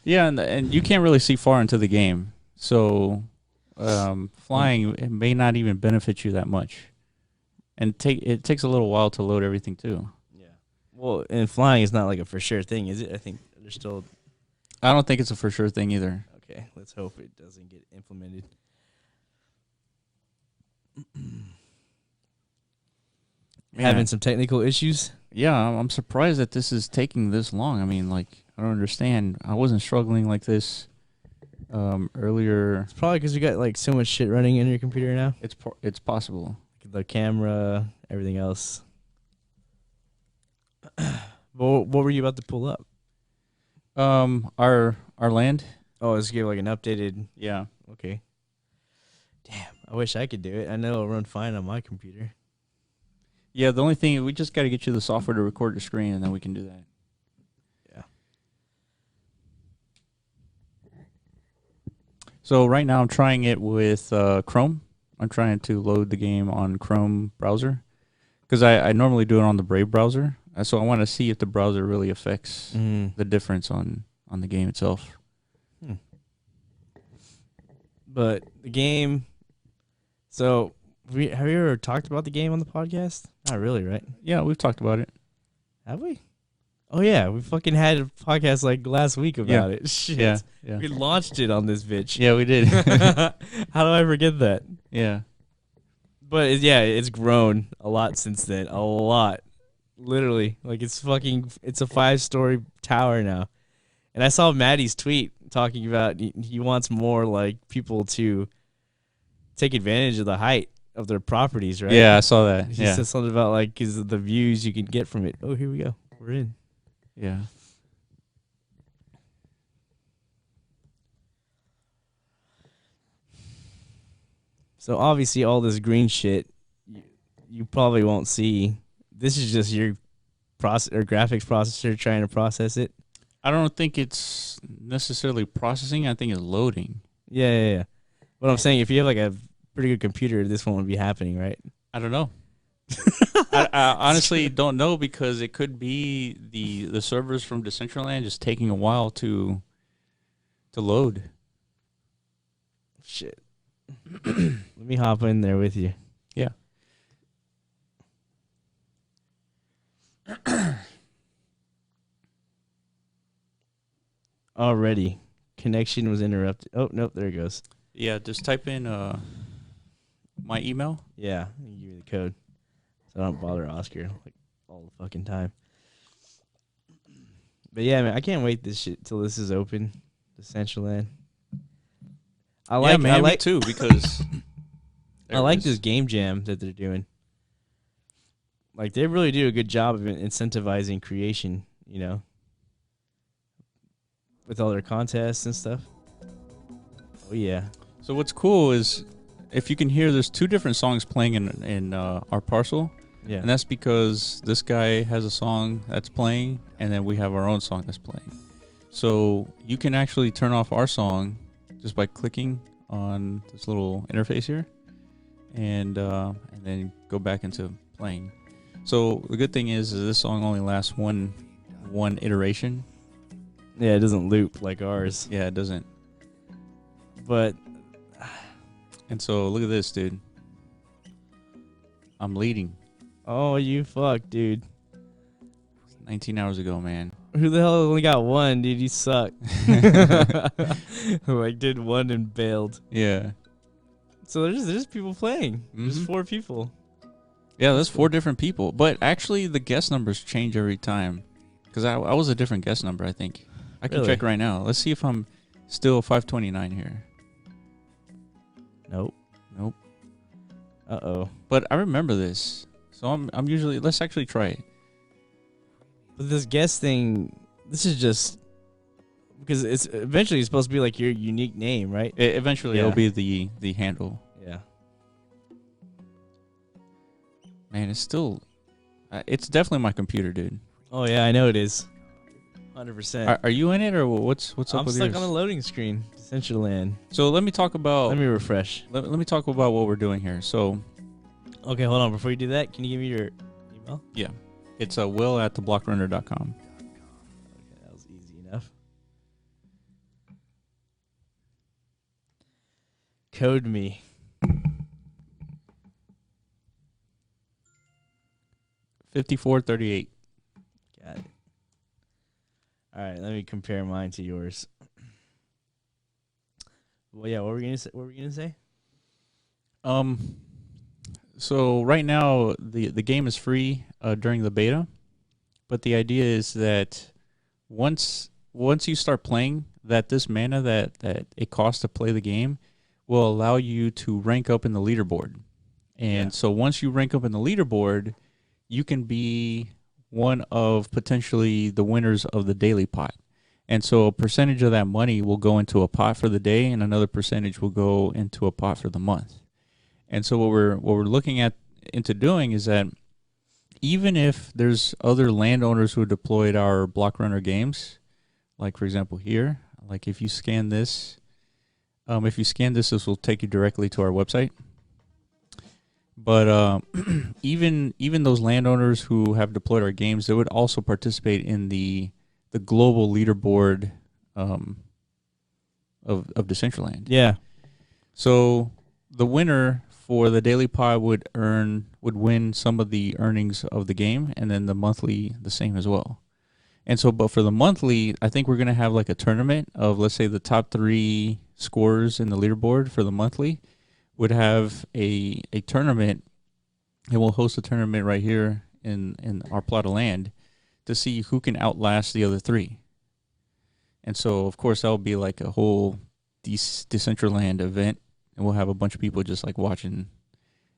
Yeah, and you can't really see far into the game, so flying it may not even benefit you that much, and it takes a little while to load everything too. Yeah. Well, and flying is not like a for sure thing, is it? I think there's still. I don't think it's a for sure thing either. Okay, let's hope it doesn't get implemented. Having some technical issues. Yeah, I'm surprised that this is taking this long. I mean, like, I don't understand. I wasn't struggling like this earlier. It's probably because you got like so much shit running in your computer now. It's possible. The camera, everything else. What were you about to pull up? Our land. Oh, let's give like an updated. Yeah. Okay. Damn, I wish I could do it. I know it'll run fine on my computer. Yeah, the only thing, we just got to get you the software to record your screen, and then we can do that. Yeah. So right now I'm trying it with Chrome. I'm trying to load the game on Chrome browser because I normally do it on the Brave browser. So I want to see if the browser really affects the difference on the game itself. But the game... So... have you ever talked about the game on the podcast? Not really, right? Yeah, we've talked about it. Have we? Oh, yeah. We fucking had a podcast like last week about it. Shit. Yeah. We launched it on this bitch. Yeah, we did. How do I forget that? Yeah. But, it's grown a lot since then. A lot. Literally. Like, it's a 5-story tower now. And I saw Maddie's tweet talking about he wants more, like, people to take advantage of the height of their properties, right? Yeah, I saw that. He said something about like because of the views you can get from it. Oh, here we go. We're in. Yeah. So obviously, all this green shit, you probably won't see. This is just your graphics processor trying to process it. I don't think it's necessarily processing. I think it's loading. Yeah. But I'm saying if you have like a pretty good computer, this won't be happening, right? I don't know. I honestly don't know because it could be the servers from Decentraland just taking a while to load. Shit. Let me hop in there with you. Yeah. Already. Connection was interrupted. Oh, nope, there it goes. Yeah, just type in my email. Yeah, you give me the code. So I don't bother Oscar like all the fucking time. But yeah, man, I can't wait this shit till this is open. Decentraland. Me too, because I like this game jam that they're doing. Like they really do a good job of incentivizing creation, you know, with all their contests and stuff. Oh yeah. So what's cool is if you can hear, there's 2 different songs playing in our parcel. Yeah. And that's because this guy has a song that's playing, and then we have our own song that's playing. So you can actually turn off our song just by clicking on this little interface here, and then go back into playing. So the good thing is this song only lasts one iteration. Yeah, it doesn't loop like ours. Yeah, it doesn't. But and so look at this, dude. I'm leading. Oh, you fuck, dude. 19 hours ago, man. Who the hell only got 1, dude? You suck. Like, did 1 and bailed. Yeah. So there's people playing. Mm-hmm. There's 4 people. Yeah, there's 4 different people. But actually, the guest numbers change every time. Because I was a different guest number, I think. I can check right now. Let's see if I'm still 529 here. Nope. Uh-oh. But I remember this. So I'm usually, let's actually try it. But this guest thing, this is just because it's eventually supposed to be like your unique name, right? Eventually it'll be the handle. Yeah. Man, it's still, it's definitely my computer, dude. Oh yeah, I know it is. 100%. Are you in it, or what's up with yours? I'm stuck on the loading screen. Decentraland. So let me talk about. Let me refresh. Let me talk about what we're doing here. So, okay, hold on. Before you do that, can you give me your email? Yeah, it's will@thebblockrunner.com. Okay, that was easy enough. Code me. 5438. Got it. All right, let me compare mine to yours. Well, yeah, what were we gonna say? So right now the game is free during the beta, but the idea is that once you start playing, that this mana that it costs to play the game will allow you to rank up in the leaderboard. And so once you rank up in the leaderboard, you can be one of potentially the winners of the daily pot. And so a percentage of that money will go into a pot for the day, and another percentage will go into a pot for the month. And so what we're looking at into doing is that even if there's other landowners who deployed our Blockrunner games, like for example here, like if you scan this, this will take you directly to our website. But even those landowners who have deployed our games, they would also participate in the global leaderboard of Decentraland. Yeah. So the winner for the daily pod would win some of the earnings of the game, and then the monthly the same as well. And so, but for the monthly, I think we're gonna have like a tournament of, let's say, the top 3 scorers in the leaderboard for the monthly would have a tournament, and we'll host a tournament right here in our plot of land to see who can outlast the other 3. And so, of course, that'll be like a whole Decentraland event, and we'll have a bunch of people just like watching.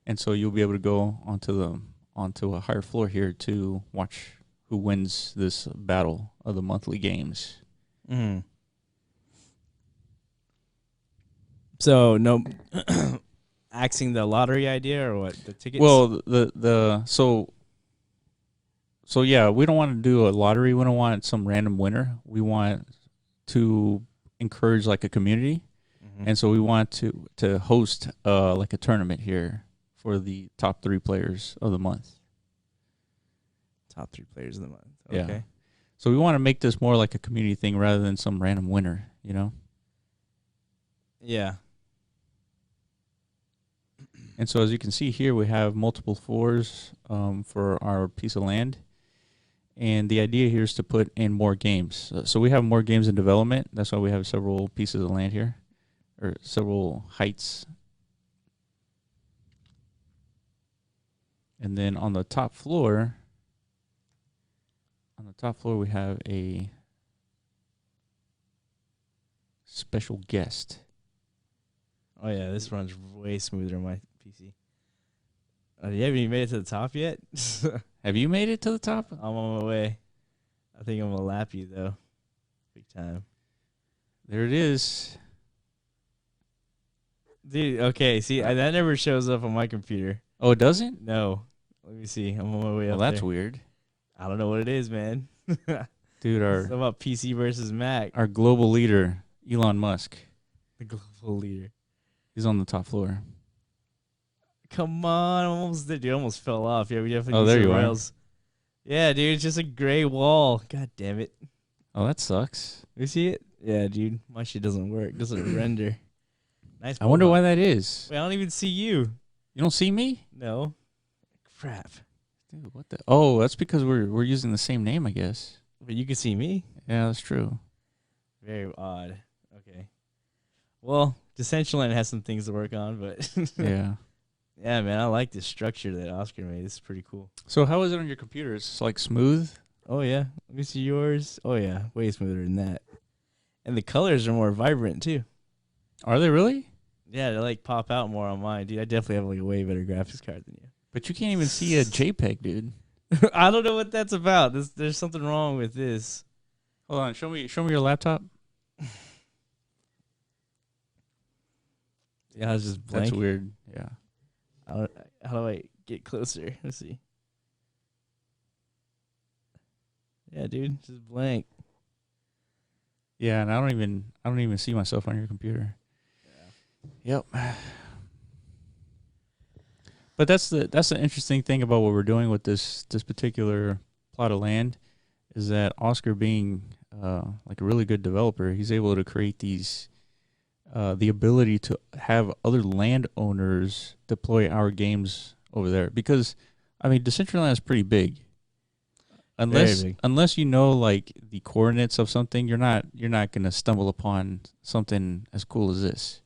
And so you'll be able to go onto a higher floor here to watch who wins this battle of the monthly games. Mm-hmm. So no axing the lottery idea, or what? The tickets? Well, so yeah, we don't want to do a lottery. We don't want some random winner. We want to encourage like a community, and so we want to host like a tournament here for the top 3 players of the month. Top 3 players of the month. Okay. Yeah. So we want to make this more like a community thing rather than some random winner, you know? Yeah. And so as you can see here, we have multiple floors for our piece of land. And the idea here is to put in more games. So we have more games in development. That's why we have several pieces of land here, or several heights. And then on the top floor, we have a special guest. Oh yeah, this runs way smoother on my PC. You haven't even made it to the top yet? Have you made it to the top? I'm on my way. I think I'm going to lap you, though. Big time. There it is. Dude, okay, see, that never shows up on my computer. Oh, it doesn't? No. Let me see. I'm on my way up Well, that's there. weird. I don't know what it is, man. Dude, it's about PC versus Mac. Our global leader, Elon Musk. The global leader. He's on the top floor. Come on, almost there. Dude, almost fell off. Yeah, we definitely Oh, need there some you rails. Yeah, dude, it's just a gray wall. God damn it. Oh, that sucks. You see it? Yeah, dude. My shit doesn't work. It doesn't render. Nice. I wonder why that is. Wait, I don't even see you. You don't see me? No. Crap. Dude, what the? Oh, that's because we're using the same name, I guess. But you can see me? Yeah, that's true. Very odd. Okay. Well, Decentraland has some things to work on, but yeah. Yeah, man, I like this structure that Oscar made. This is pretty cool. So how is it on your computer? It's like smooth? Oh, yeah. Let me see yours. Oh, yeah. Way smoother than that. And the colors are more vibrant, too. Are they really? Yeah, they like pop out more on mine, dude. I definitely have like a way better graphics card than you. But you can't even see a JPEG, dude. I don't know what that's about. There's something wrong with this. Hold on, show me your laptop. Yeah, I was just blank. That's weird. Yeah. How do I get closer? Let's see. Yeah, dude, just blank. Yeah, and I don't even see myself on your computer. Yeah. Yep. But that's the interesting thing about what we're doing with this particular plot of land is that Oscar being like a really good developer, he's able to create these the ability to have other landowners deploy our games over there. Because I mean, Decentraland is pretty big. Unless you know like the coordinates of something, you're not going to stumble upon something as cool as this.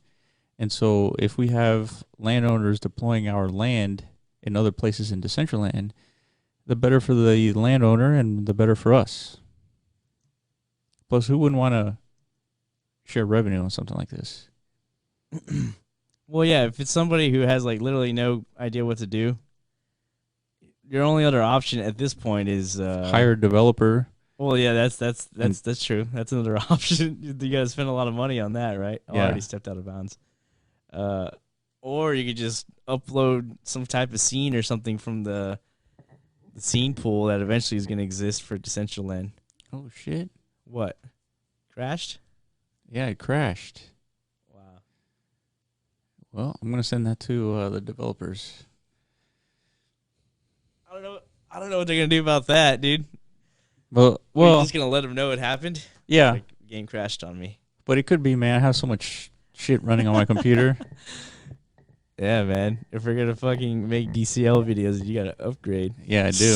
And so if we have landowners deploying our land in other places in Decentraland, the better for the landowner and the better for us. Plus, who wouldn't want to share revenue on something like this? Well, yeah, if it's somebody who has like literally no idea what to do, your only other option at this point is hire a developer. Well, yeah, that's true. That's another option. You got to spend a lot of money on that, right? I already stepped out of bounds. Or you could just upload some type of scene or something from the scene pool that eventually is going to exist for Decentraland. Oh shit! What? Crashed? Yeah, it crashed. Wow. Well, I'm gonna send that to the developers. I don't know what they're gonna do about that, dude. Well, you're just gonna let them know it happened. Yeah, like, game crashed on me. But it could be, man. I have so much shit running on my computer. Yeah, man. If we're gonna fucking make DCL videos, you gotta upgrade. Yeah, I do.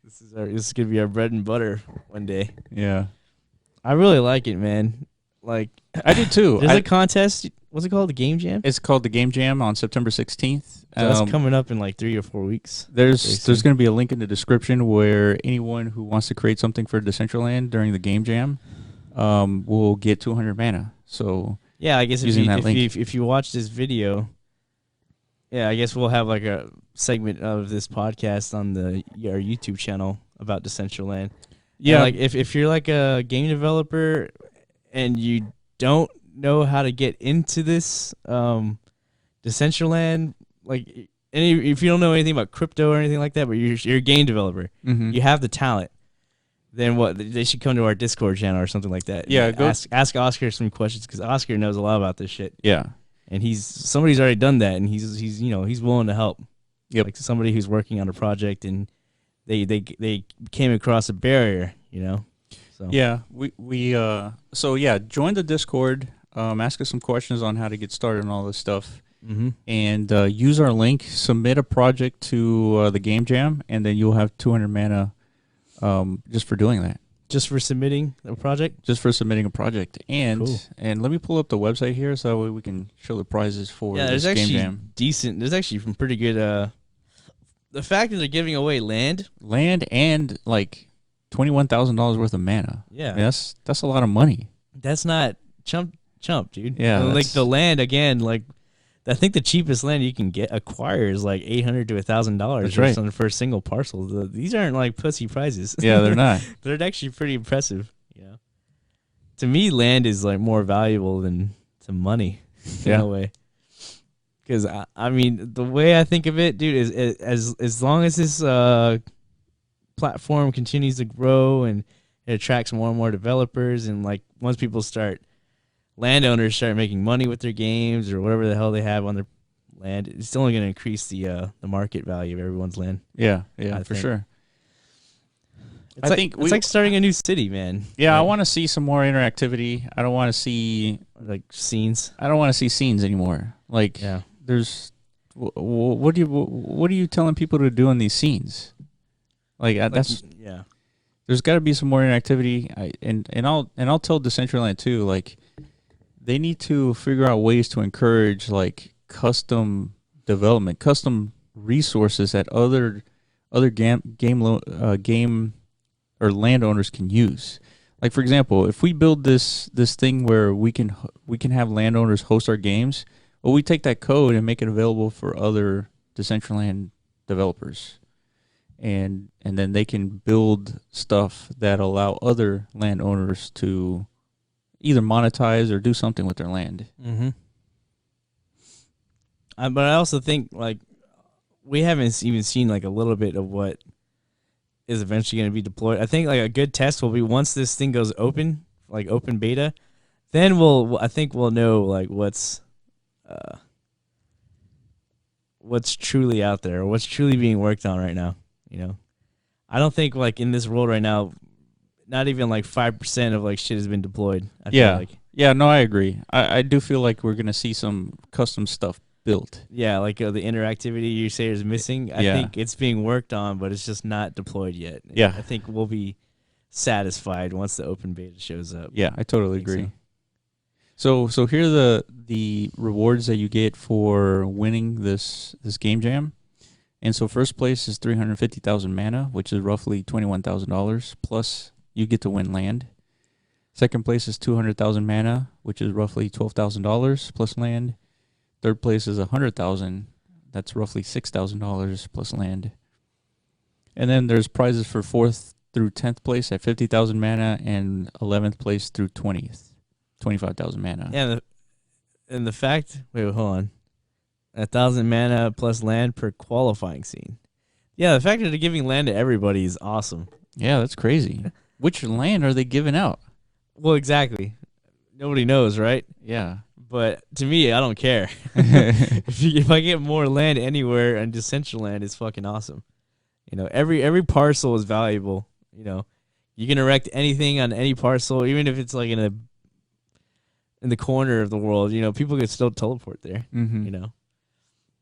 This is gonna be our bread and butter one day. Yeah, I really like it, man. Like I do too. There's a contest. What's it called? The Game Jam? It's called the Game Jam on September 16th. So that's coming up in like 3 or 4 weeks. There's going to be a link in the description where anyone who wants to create something for Decentraland during the Game Jam will get 200 mana. So yeah, I guess if you watch this video, yeah, I guess we'll have like a segment of this podcast on our YouTube channel about Decentraland. Yeah, and like if you're like a game developer and you don't know how to get into this Decentraland, like if you don't know anything about crypto or anything like that, but you're a game developer, you have the talent, then what? They should come to our Discord channel or something like that. Yeah, ask Oscar some questions because Oscar knows a lot about this shit. Yeah, and somebody's already done that, and he's willing to help. Yep. Like somebody who's working on a project and they came across a barrier, So yeah, join the Discord. Ask us some questions on how to get started and all this stuff. And use our link, submit a project to the Game Jam, and then you'll have 200 mana just for doing that. Just for submitting a project? Just for submitting a project. And cool. And let me pull up the website here so that way we can show the prizes for this Game Jam. There's actually some pretty good... the fact that they're giving away land and like $21,000 worth of mana. Yeah. I mean, that's a lot of money. That's not chump, dude. Yeah. Like the land, again, like I think the cheapest land you can acquire is like $800 to $1,000 for a single parcel. These aren't like pussy prizes. Yeah, they're not. They're actually pretty impressive. Yeah. To me, land is like more valuable than some money in a way. Because I mean, the way I think of it, dude, is as long as this platform continues to grow and it attracts more and more developers, and like once landowners start making money with their games or whatever the hell they have on their land, it's only going to increase the market value of everyone's land. Yeah, for sure. It's like starting a new city, man. Yeah, I want to see some more interactivity. I don't want to see like scenes. I don't want to see scenes anymore. Like, there's what are you telling people to do in these scenes? Like there's got to be some more interactivity. And I'll tell Decentraland too. Like, they need to figure out ways to encourage like custom development, custom resources that other game or landowners can use. Like, for example, if we build this thing where we can have landowners host our games, well, we take that code and make it available for other Decentraland developers, and then they can build stuff that allow other landowners to either monetize or do something with their land. But I also think like we haven't even seen like a little bit of what is eventually going to be deployed. I think like a good test will be once this thing goes open, like open beta, then I think we'll know like what's truly out there, or what's truly being worked on right now. You know, I don't think like in this world right now, not even like 5% of like shit has been deployed. I feel like. Yeah, no, I agree. I do feel like we're gonna see some custom stuff built. Yeah, like the interactivity you say is missing. I think it's being worked on, but it's just not deployed yet. Yeah, I think we'll be satisfied once the open beta shows up. Yeah, I totally agree. So here are the rewards that you get for winning this game jam. And so first place is 350,000 mana, which is roughly $21,000, plus you get to win land. Second place is 200,000 mana, which is roughly $12,000 plus land. Third place is 100,000. That's roughly $6,000 plus land. And then there's prizes for 4th through 10th place at 50,000 mana, and 11th place through 20th, 25,000 mana. Yeah, and the fact, wait, hold on. 1,000 mana plus land per qualifying scene. Yeah, the fact that they're giving land to everybody is awesome. Yeah, that's crazy. Which land are they giving out? Well, exactly. Nobody knows, right? Yeah. But to me, I don't care. If I get more land anywhere, and Decentraland is fucking awesome. You know, every parcel is valuable. You know, you can erect anything on any parcel, even if it's like in the corner of the world. You know, people can still teleport there. Mm-hmm. You know,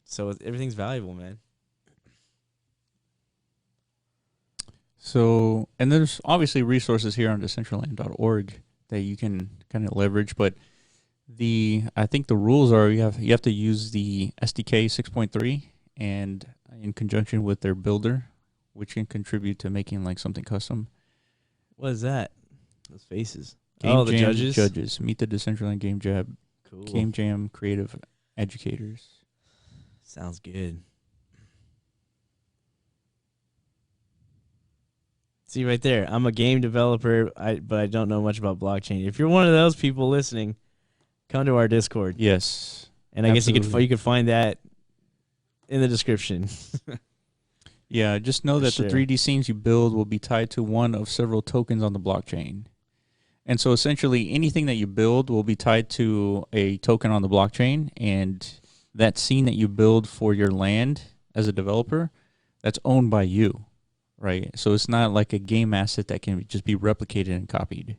so everything's valuable, man. So, and there's obviously resources here on Decentraland.org that you can kind of leverage, but I think the rules are you have to use the SDK 6.3 and in conjunction with their builder, which can contribute to making like something custom. What is that? Those faces. Game the Jam judges. Meet the Decentraland Game Jam. Cool. Game Jam creative educators. Sounds good. See right there, I'm a game developer, but I don't know much about blockchain. If you're one of those people listening, come to our Discord. Yes, and I guess you could find that in the description. Yeah, just know that the 3D scenes you build will be tied to one of several tokens on the blockchain. And so essentially anything that you build will be tied to a token on the blockchain, and that scene that you build for your land as a developer, that's owned by you, right? So it's not like a game asset that can just be replicated and copied.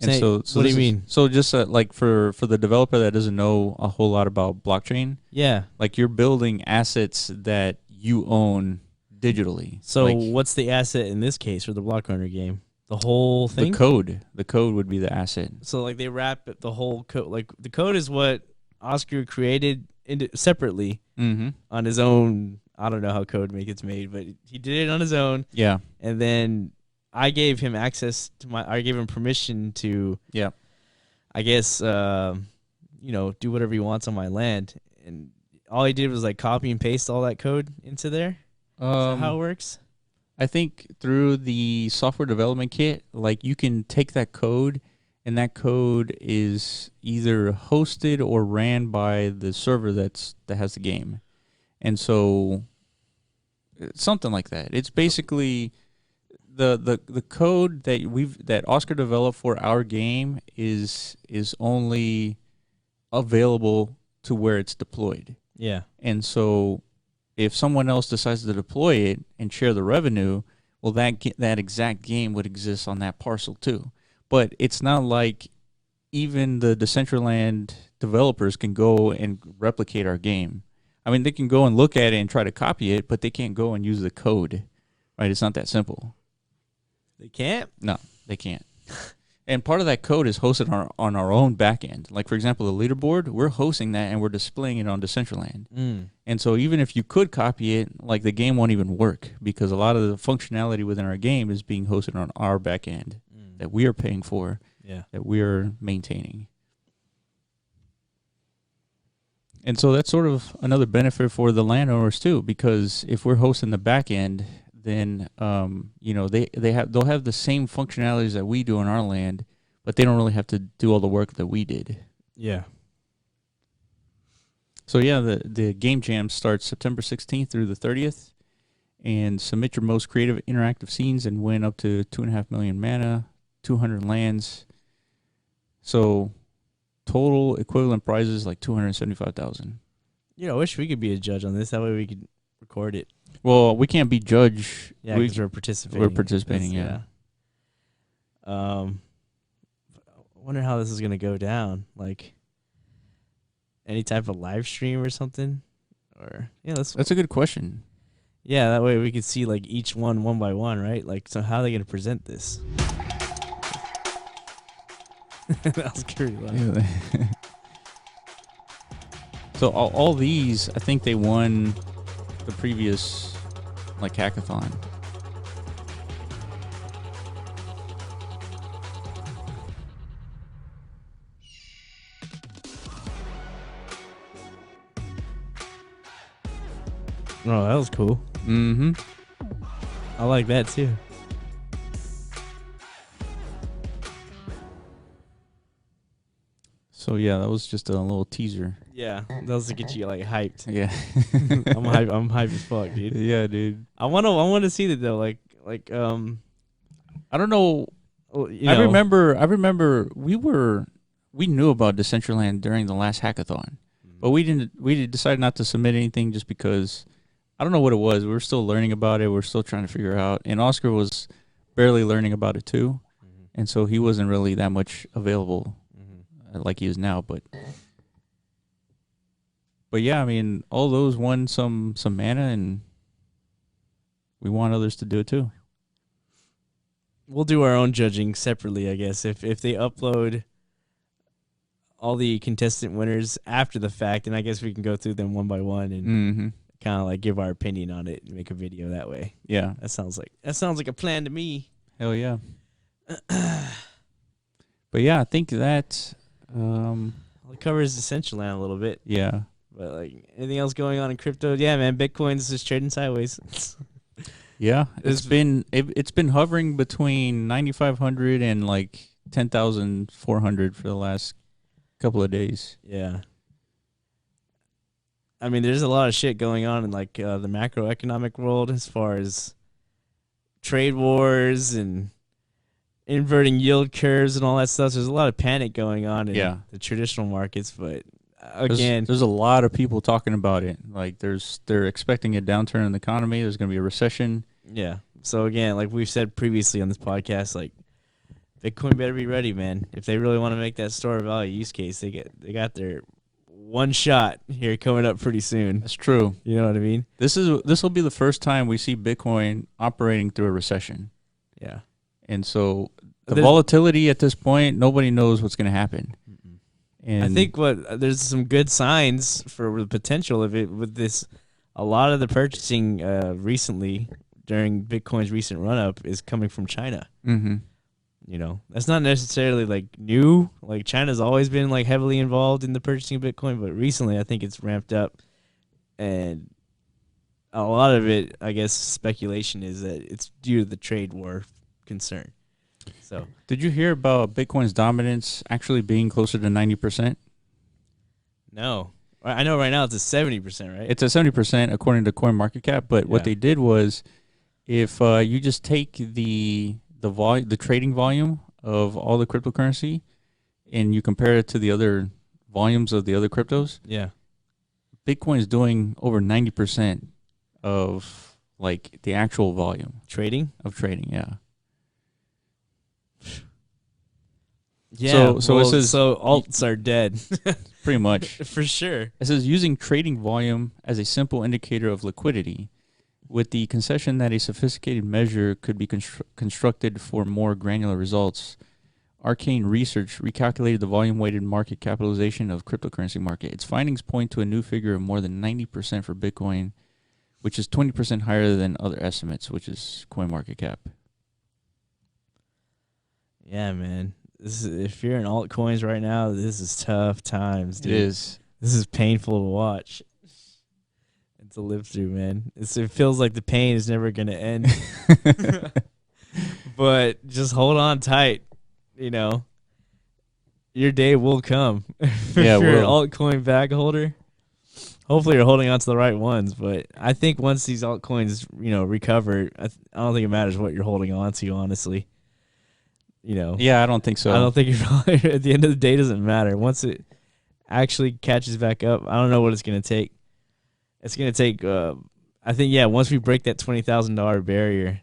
And so what do you mean? So just like for the developer that doesn't know a whole lot about blockchain, yeah, like you're building assets that you own digitally. So like, what's the asset in this case for the Blockrunner game? The whole thing? The code. The code would be the asset. So like they wrap the whole code. Like the code is what Oscar created separately on his own. I don't know how code gets made, but he did it on his own. Yeah. And then I gave him access to I gave him permission to, I guess, do whatever he wants on my land. And all he did was like copy and paste all that code into there. Is that how it works? I think through the software development kit, like you can take that code, and that code is either hosted or ran by the server that has the game. And so something like that. It's basically the code that Oscar developed for our game is only available to where it's deployed. Yeah. And so if someone else decides to deploy it and share the revenue, well, that exact game would exist on that parcel too. But it's not like even the Decentraland developers can go and replicate our game. I mean, they can go and look at it and try to copy it, but they can't go and use the code, right? It's not that simple. They can't? No, they can't. And part of that code is hosted on our own backend. Like, for example, the leaderboard, we're hosting that and we're displaying it on Decentraland. And so even if you could copy it, like the game won't even work because a lot of the functionality within our game is being hosted on our backend that we are paying for, that we are maintaining. And so that's sort of another benefit for the landowners too, because if we're hosting the backend, then they'll have the same functionalities that we do on our land, but they don't really have to do all the work that we did. Yeah. So yeah, the game jam starts September 16th through the 30th, and submit your most creative interactive scenes and win up to 2.5 million mana, 200 lands. So total equivalent prizes like 275,000. I wish we could be a judge on this. That way we could record it. Well, we can't be judge. Yeah, because we're participating. We're participating, yeah. I wonder how this is going to go down. Like, any type of live stream or something? Or that's a good question. Yeah, that way we could see like each one by one, right? Like, so how are they going to present this? That was pretty loud. Yeah. So all these, I think they won the previous like hackathon. Oh, that was cool. Mm-hmm. I like that too. So yeah, that was just a little teaser. Yeah, that was to get you like hyped. Yeah. I'm hyped as fuck, dude. Yeah, dude. I want to see that though. Like I don't know. I remember we knew about Decentraland during the last hackathon, but we decided not to submit anything just because I don't know what it was. We were still learning about it. We were still trying to figure out, and Oscar was barely learning about it too, and so he wasn't really that much available like he is now. But yeah, I mean, all those won some mana, and we want others to do it too. We'll do our own judging separately, I guess. If they upload all the contestant winners after the fact, and I guess we can go through them one by one and kind of like give our opinion on it and make a video that way. Yeah, that sounds like a plan to me. Hell yeah. But yeah, I think that it covers Decentraland a little bit. Yeah, but like anything else going on in crypto? Yeah, man, Bitcoin's just trading sideways. Yeah, it's been hovering between 9,500 and like 10,400 for the last couple of days. Yeah. I mean, there's a lot of shit going on in like the macroeconomic world as far as trade wars and inverting yield curves and all that stuff. There's a lot of panic going on in the traditional markets, but again, there's a lot of people talking about it. Like they're expecting a downturn in the economy. There's going to be a recession. Yeah. So again, like we've said previously on this podcast, like Bitcoin better be ready, man. If they really want to make that store of value use case, they got their one shot here coming up pretty soon. That's true. You know what I mean? This will be the first time we see Bitcoin operating through a recession. Yeah. And so the volatility at this point, nobody knows what's going to happen. And I think there's some good signs for the potential of it with this. A lot of the purchasing recently during Bitcoin's recent run up is coming from China. Mm-hmm. You know, that's not necessarily like new. Like China's always been like heavily involved in the purchasing of Bitcoin, but recently I think it's ramped up, and a lot of it, I guess, speculation is that it's due to the trade war concern. So, did you hear about Bitcoin's dominance actually being closer to 90%? No, I know right now it's a 70%, right? It's a 70% according to CoinMarketCap. But what they did was, if you just take the trading volume of all the cryptocurrency, and you compare it to the other volumes of the other cryptos, Bitcoin is doing over 90% of like the actual volume trading. Yeah. Yeah, so it says alts are dead. Pretty much. For sure. It says using trading volume as a simple indicator of liquidity, with the concession that a sophisticated measure could be constructed for more granular results. Arcane Research recalculated the volume-weighted market capitalization of cryptocurrency market. Its findings point to a new figure of more than 90% for Bitcoin, which is 20% higher than other estimates, which is CoinMarketCap. Yeah, man. If you're in altcoins right now, this is tough times, dude. It is. This is painful to watch and to live through, man. It feels like the pain is never going to end. But just hold on tight. You know, your day will come. Yeah, if you're an altcoin bag holder. Hopefully, you're holding on to the right ones. But I think once these altcoins, recover, I don't think it matters what you're holding on to. Honestly, Yeah, I don't think so. I don't think you're at the end of the day, it doesn't matter. Once it actually catches back up, I don't know what it's gonna take. It's gonna take. I think once we break that $20,000 barrier,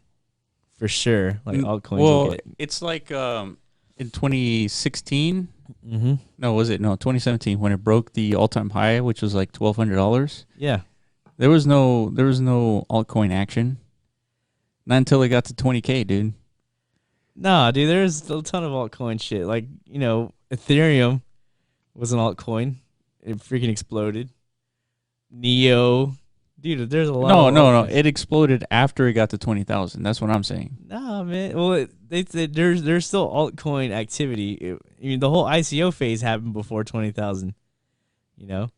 for sure, like altcoins. Well, it's like in 2016. Mm-hmm. No, was it? No, 2017 when it broke the all-time high, which was like $1,200. Yeah, there was no altcoin action. Not until it got to 20K, dude. Nah, dude, there's a ton of altcoin shit. Like, Ethereum was an altcoin. It freaking exploded. Neo. Dude, there's a lot No. It exploded after it got to 20,000. That's what I'm saying. Nah, man. Well, there's still altcoin activity. The whole ICO phase happened before 20,000. There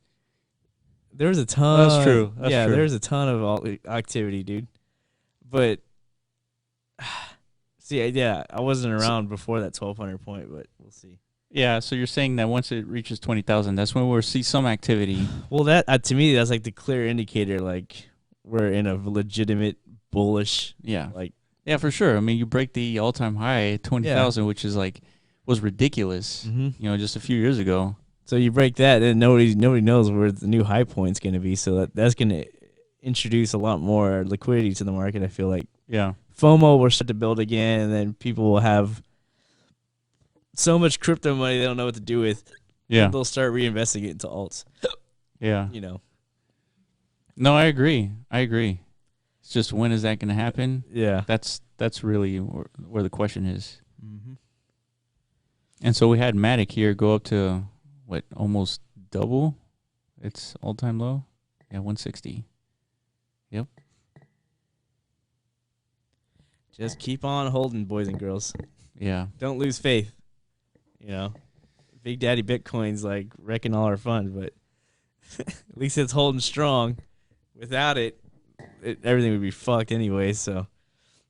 was a ton. That's true. There was a ton of alt activity, dude. But see, I wasn't around before that 1,200 point, but we'll see. Yeah, so you're saying that once it reaches 20,000, that's when we'll see some activity. Well, that to me, that's like the clear indicator, like we're in a legitimate bullish. Yeah, for sure. I mean, you break the all-time high at 20,000, which is was ridiculous. Mm-hmm. Just a few years ago. So you break that, and nobody knows where the new high point's going to be. So that's going to introduce a lot more liquidity to the market. I feel like. Yeah. FOMO will start to build again, and then people will have so much crypto money they don't know what to do with. Yeah. They'll start reinvesting it into alts. Yeah. No, I agree. It's just when is that going to happen? Yeah. That's really where the question is. Mm-hmm. And so we had Matic here go up to, almost double its all-time low? Yeah, 160. Yep. Just keep on holding, boys and girls. Yeah. Don't lose faith. Big Daddy Bitcoin's wrecking all our fun, but at least it's holding strong. Without it, everything would be fucked anyway. So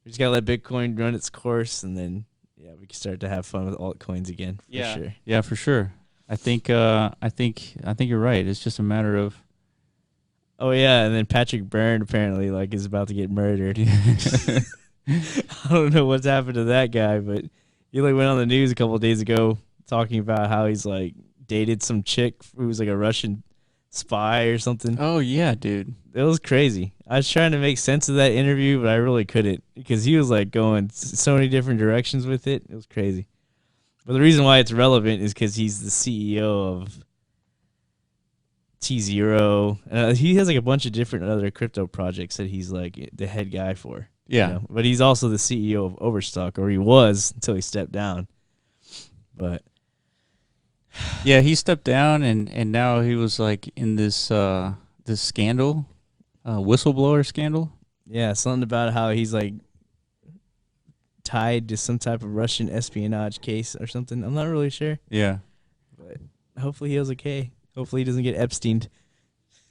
we just gotta let Bitcoin run its course, and then we can start to have fun with altcoins again. For sure. Yeah, for sure. I think you're right. It's just a matter of. Oh yeah, and then Patrick Byrne apparently is about to get murdered. I don't know what's happened to that guy, but he went on the news a couple of days ago talking about how he's dated some chick who was a Russian spy or something. Oh yeah, dude. It was crazy. I was trying to make sense of that interview, but I really couldn't because he was going so many different directions with it. It was crazy. But the reason why it's relevant is because he's the CEO of T0. He has a bunch of different other crypto projects that he's the head guy for. Yeah. But he's also the CEO of Overstock, or he was until he stepped down. But yeah, he stepped down and now he was in this this scandal, whistleblower scandal. Yeah, something about how he's tied to some type of Russian espionage case or something. I'm not really sure. Yeah. But hopefully he was okay. Hopefully he doesn't get Epsteined.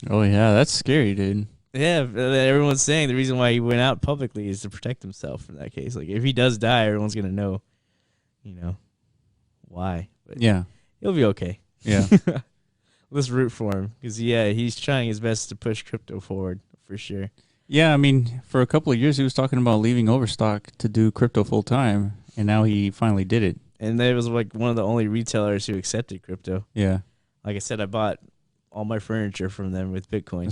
Oh yeah, that's scary, dude. Yeah, everyone's saying the reason why he went out publicly is to protect himself in that case. If he does die, everyone's going to know, why. But yeah. He'll be okay. Yeah. Let's root for him because, he's trying his best to push crypto forward for sure. Yeah, I mean, for a couple of years he was talking about leaving Overstock to do crypto full time, and now he finally did it. And they was one of the only retailers who accepted crypto. Yeah. Like I said, I bought all my furniture from them with Bitcoin.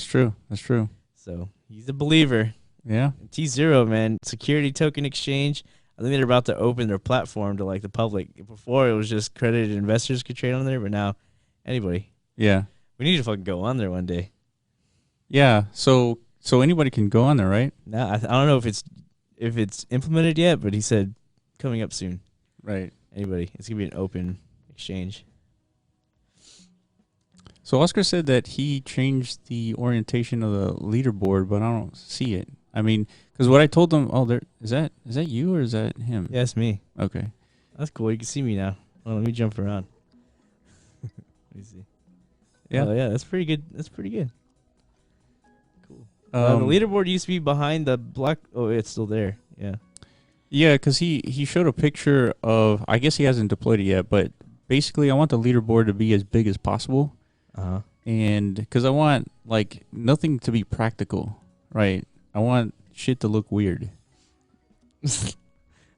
That's true. So he's a believer. Yeah. T0, man, security token exchange. I think they're about to open their platform to the public. Before it was just accredited investors could trade on there, but now anybody. Yeah. We need to fucking go on there one day. Yeah. So anybody can go on there, right? No, I don't know if it's implemented yet, but he said coming up soon. Right. Anybody. It's gonna be an open exchange. So Oscar said that he changed the orientation of the leaderboard, but I don't see it. I mean, because what I told him, is that you or is that him? Yeah, it's me. Okay. That's cool. You can see me now. Oh, let me jump around. Let me see. Yeah. Oh, yeah, that's pretty good. Cool. The leaderboard used to be behind the block. Oh, it's still there. Yeah. Yeah, because he showed a picture of, I guess he hasn't deployed it yet, but basically I want the leaderboard to be as big as possible. Uh-huh. and because I want like nothing to be practical, right? I want shit to look weird.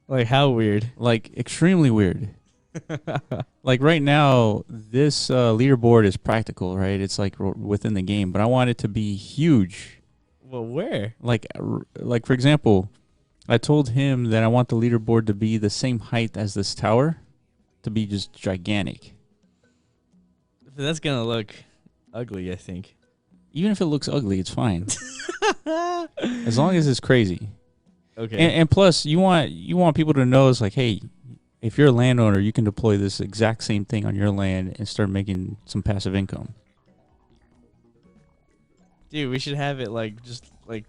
Like how weird? Like extremely weird. Like right now, this leaderboard is practical, right? It's like within the game, but I want it to be huge. Well, where? Like for example, I told him that I want the leaderboard to be the same height as this tower, to be just gigantic. But that's gonna look ugly, I think. Even if it looks ugly, it's fine. As long as it's crazy. Okay. And plus, you want people to know it's like, hey, if you're a landowner, you can deploy this exact same thing on your land and start making some passive income. Dude, we should have it like just like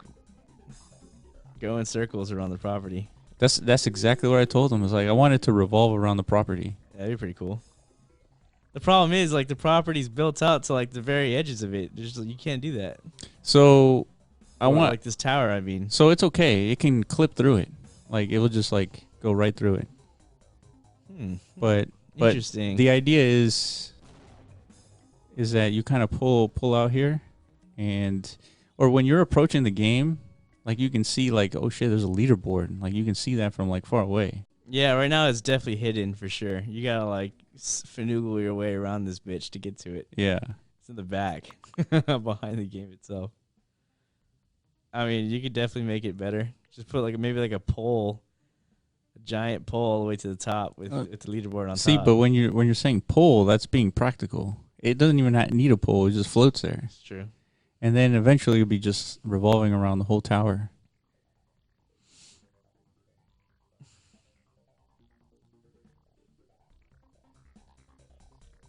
go in circles around the property. That's exactly what I told him. It's like I want it to revolve around the property. That'd be pretty cool. The problem is like the property's built out to like the very edges of it. You can't do that. So I want like this tower. I mean, so it's okay. It can clip through it. Like it will just like go right through it. But interesting. The idea is that you kind of pull out here, or when you're approaching the game, like you can see like, oh shit, there's a leaderboard. Like you can see that from like far away. Yeah, right now it's definitely hidden for sure. You gotta like finagle your way around this bitch to get to it. Yeah, it's in the back, behind the game itself. I mean, you could definitely make it better. Just put like maybe like a pole. Giant pole all the way to the top with the leaderboard on top. See, but when you're saying pole, that's being practical. It doesn't even need a pole; it just floats there. It's true. And then eventually it'll be just revolving around the whole tower.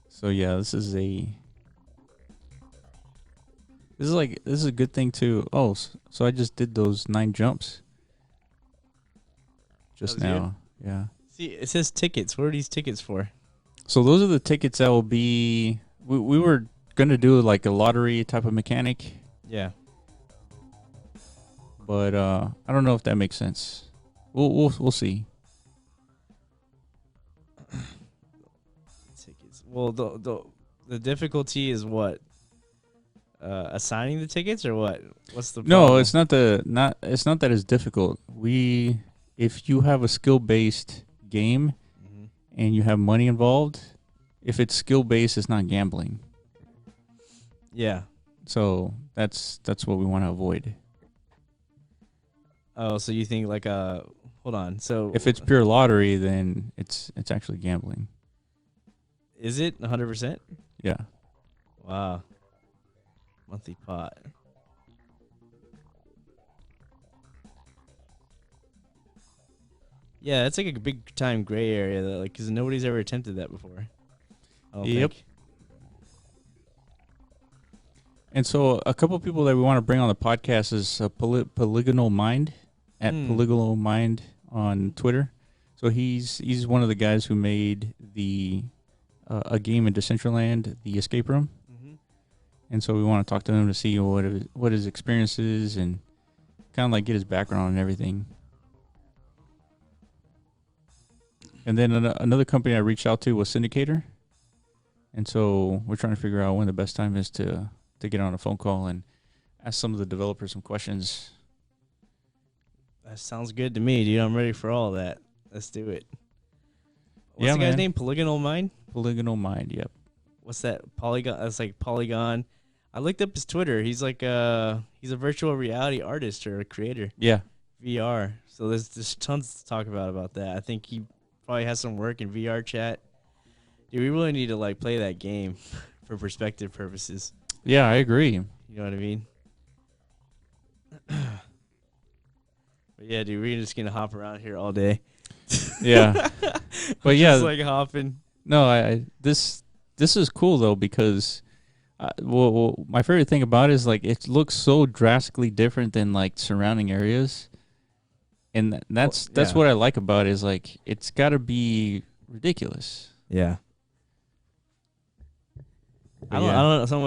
So yeah, this is a good thing too. Oh, so I just did those 9 jumps. Just now, yeah. See, it says tickets. What are these tickets for? So those are the tickets that will be. We were gonna do like a lottery type of mechanic. Yeah. But I don't know if that makes sense. We'll see. Tickets. Well, the difficulty is what? Assigning the tickets or what? What's the problem? No, it's not that it's difficult. If you have a skill-based game and you have money involved, if it's skill-based, it's not gambling. Yeah. So that's what we want to avoid. Oh, so you think like hold on. So if it's pure lottery, then it's actually gambling. Is it 100%? Yeah. Wow. Monthly pot. Yeah, that's like a big time gray area, though, like because nobody's ever attempted that before. Yep. Think. And so a couple of people that we want to bring on the podcast is Polygonal Mind at Polygonal Mind on Twitter. So he's one of the guys who made a game in Decentraland, the escape room. And so we want to talk to him to see what his experience is and kind of like get his background and everything. And then another company I reached out to was Syndicator. And so we're trying to figure out when the best time is to get on a phone call and ask some of the developers some questions. That sounds good to me, dude. I'm ready for all that. Let's do it. What's the guy's name? Polygonal Mind? Polygonal Mind, yep. What's that? Polygon? That's like Polygon. I looked up his Twitter. He's like he's a virtual reality artist or a creator. Yeah. VR. So there's tons to talk about that. I think he probably has some work in VR chat. Dude, we really need to like play that game for perspective purposes. Yeah, I agree. You know what I mean? But yeah, dude, we're just gonna hop around here all day. Yeah. But yeah, just like hopping. No, this is cool though because my favorite thing about it is like it looks so drastically different than like surrounding areas. And that's what I like about it is like it's got to be ridiculous. Yeah. I don't so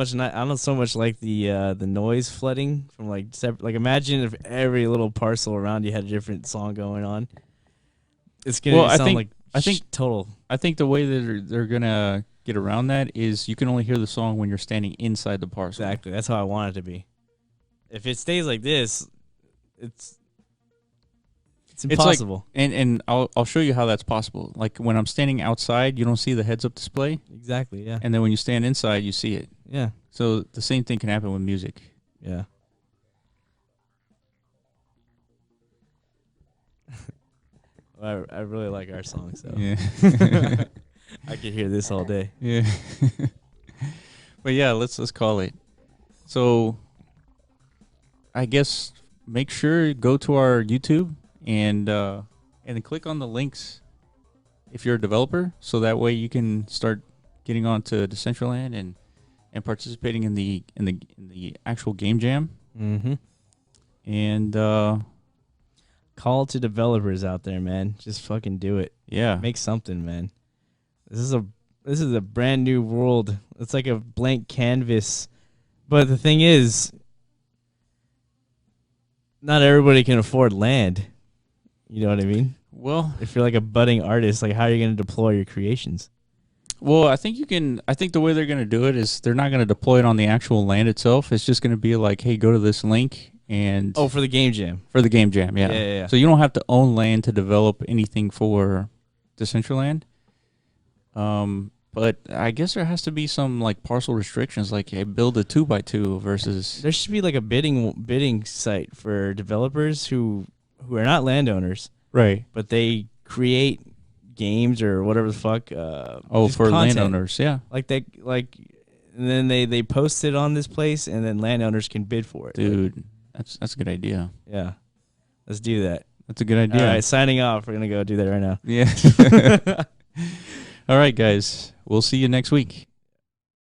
much like the noise flooding from like imagine if every little parcel around you had a different song going on. It's gonna sound like total. I think the way that they're gonna get around that is you can only hear the song when you're standing inside the parcel. Exactly. That's how I want it to be. If it stays like this, it's impossible. Like, and I'll show you how that's possible. Like when I'm standing outside, you don't see the heads-up display. Exactly, yeah. And then when you stand inside, you see it. Yeah. So the same thing can happen with music. Yeah. I really like our song, so yeah. I could hear this all day. Yeah. But yeah, let's call it. So I guess make sure go to our YouTube and then click on the links if you're a developer, so that way you can start getting onto Decentraland and participating in the actual game jam. Mm-hmm. And call to developers out there, man. Just fucking do it. Yeah. Make something, man. This is a brand new world. It's like a blank canvas. But the thing is, not everybody can afford land. You know what I mean? Well, if you're like a budding artist, like how are you going to deploy your creations? Well, I think the way they're going to do it is they're not going to deploy it on the actual land itself. It's just going to be like, hey, go to this link and... Oh, for the game jam. For the game jam, yeah. Yeah. So you don't have to own land to develop anything for Decentraland. But I guess there has to be some like parcel restrictions, like hey, build a 2x2 versus... There should be like a bidding site for developers who are not landowners. Right. But they create games or whatever the fuck. For content. landowners, yeah. And then they post it on this place, and then landowners can bid for it. Dude, that's a good idea. Yeah, let's do that. That's a good idea. All right, signing off. We're gonna go do that right now. Yeah. All right, guys. We'll see you next week.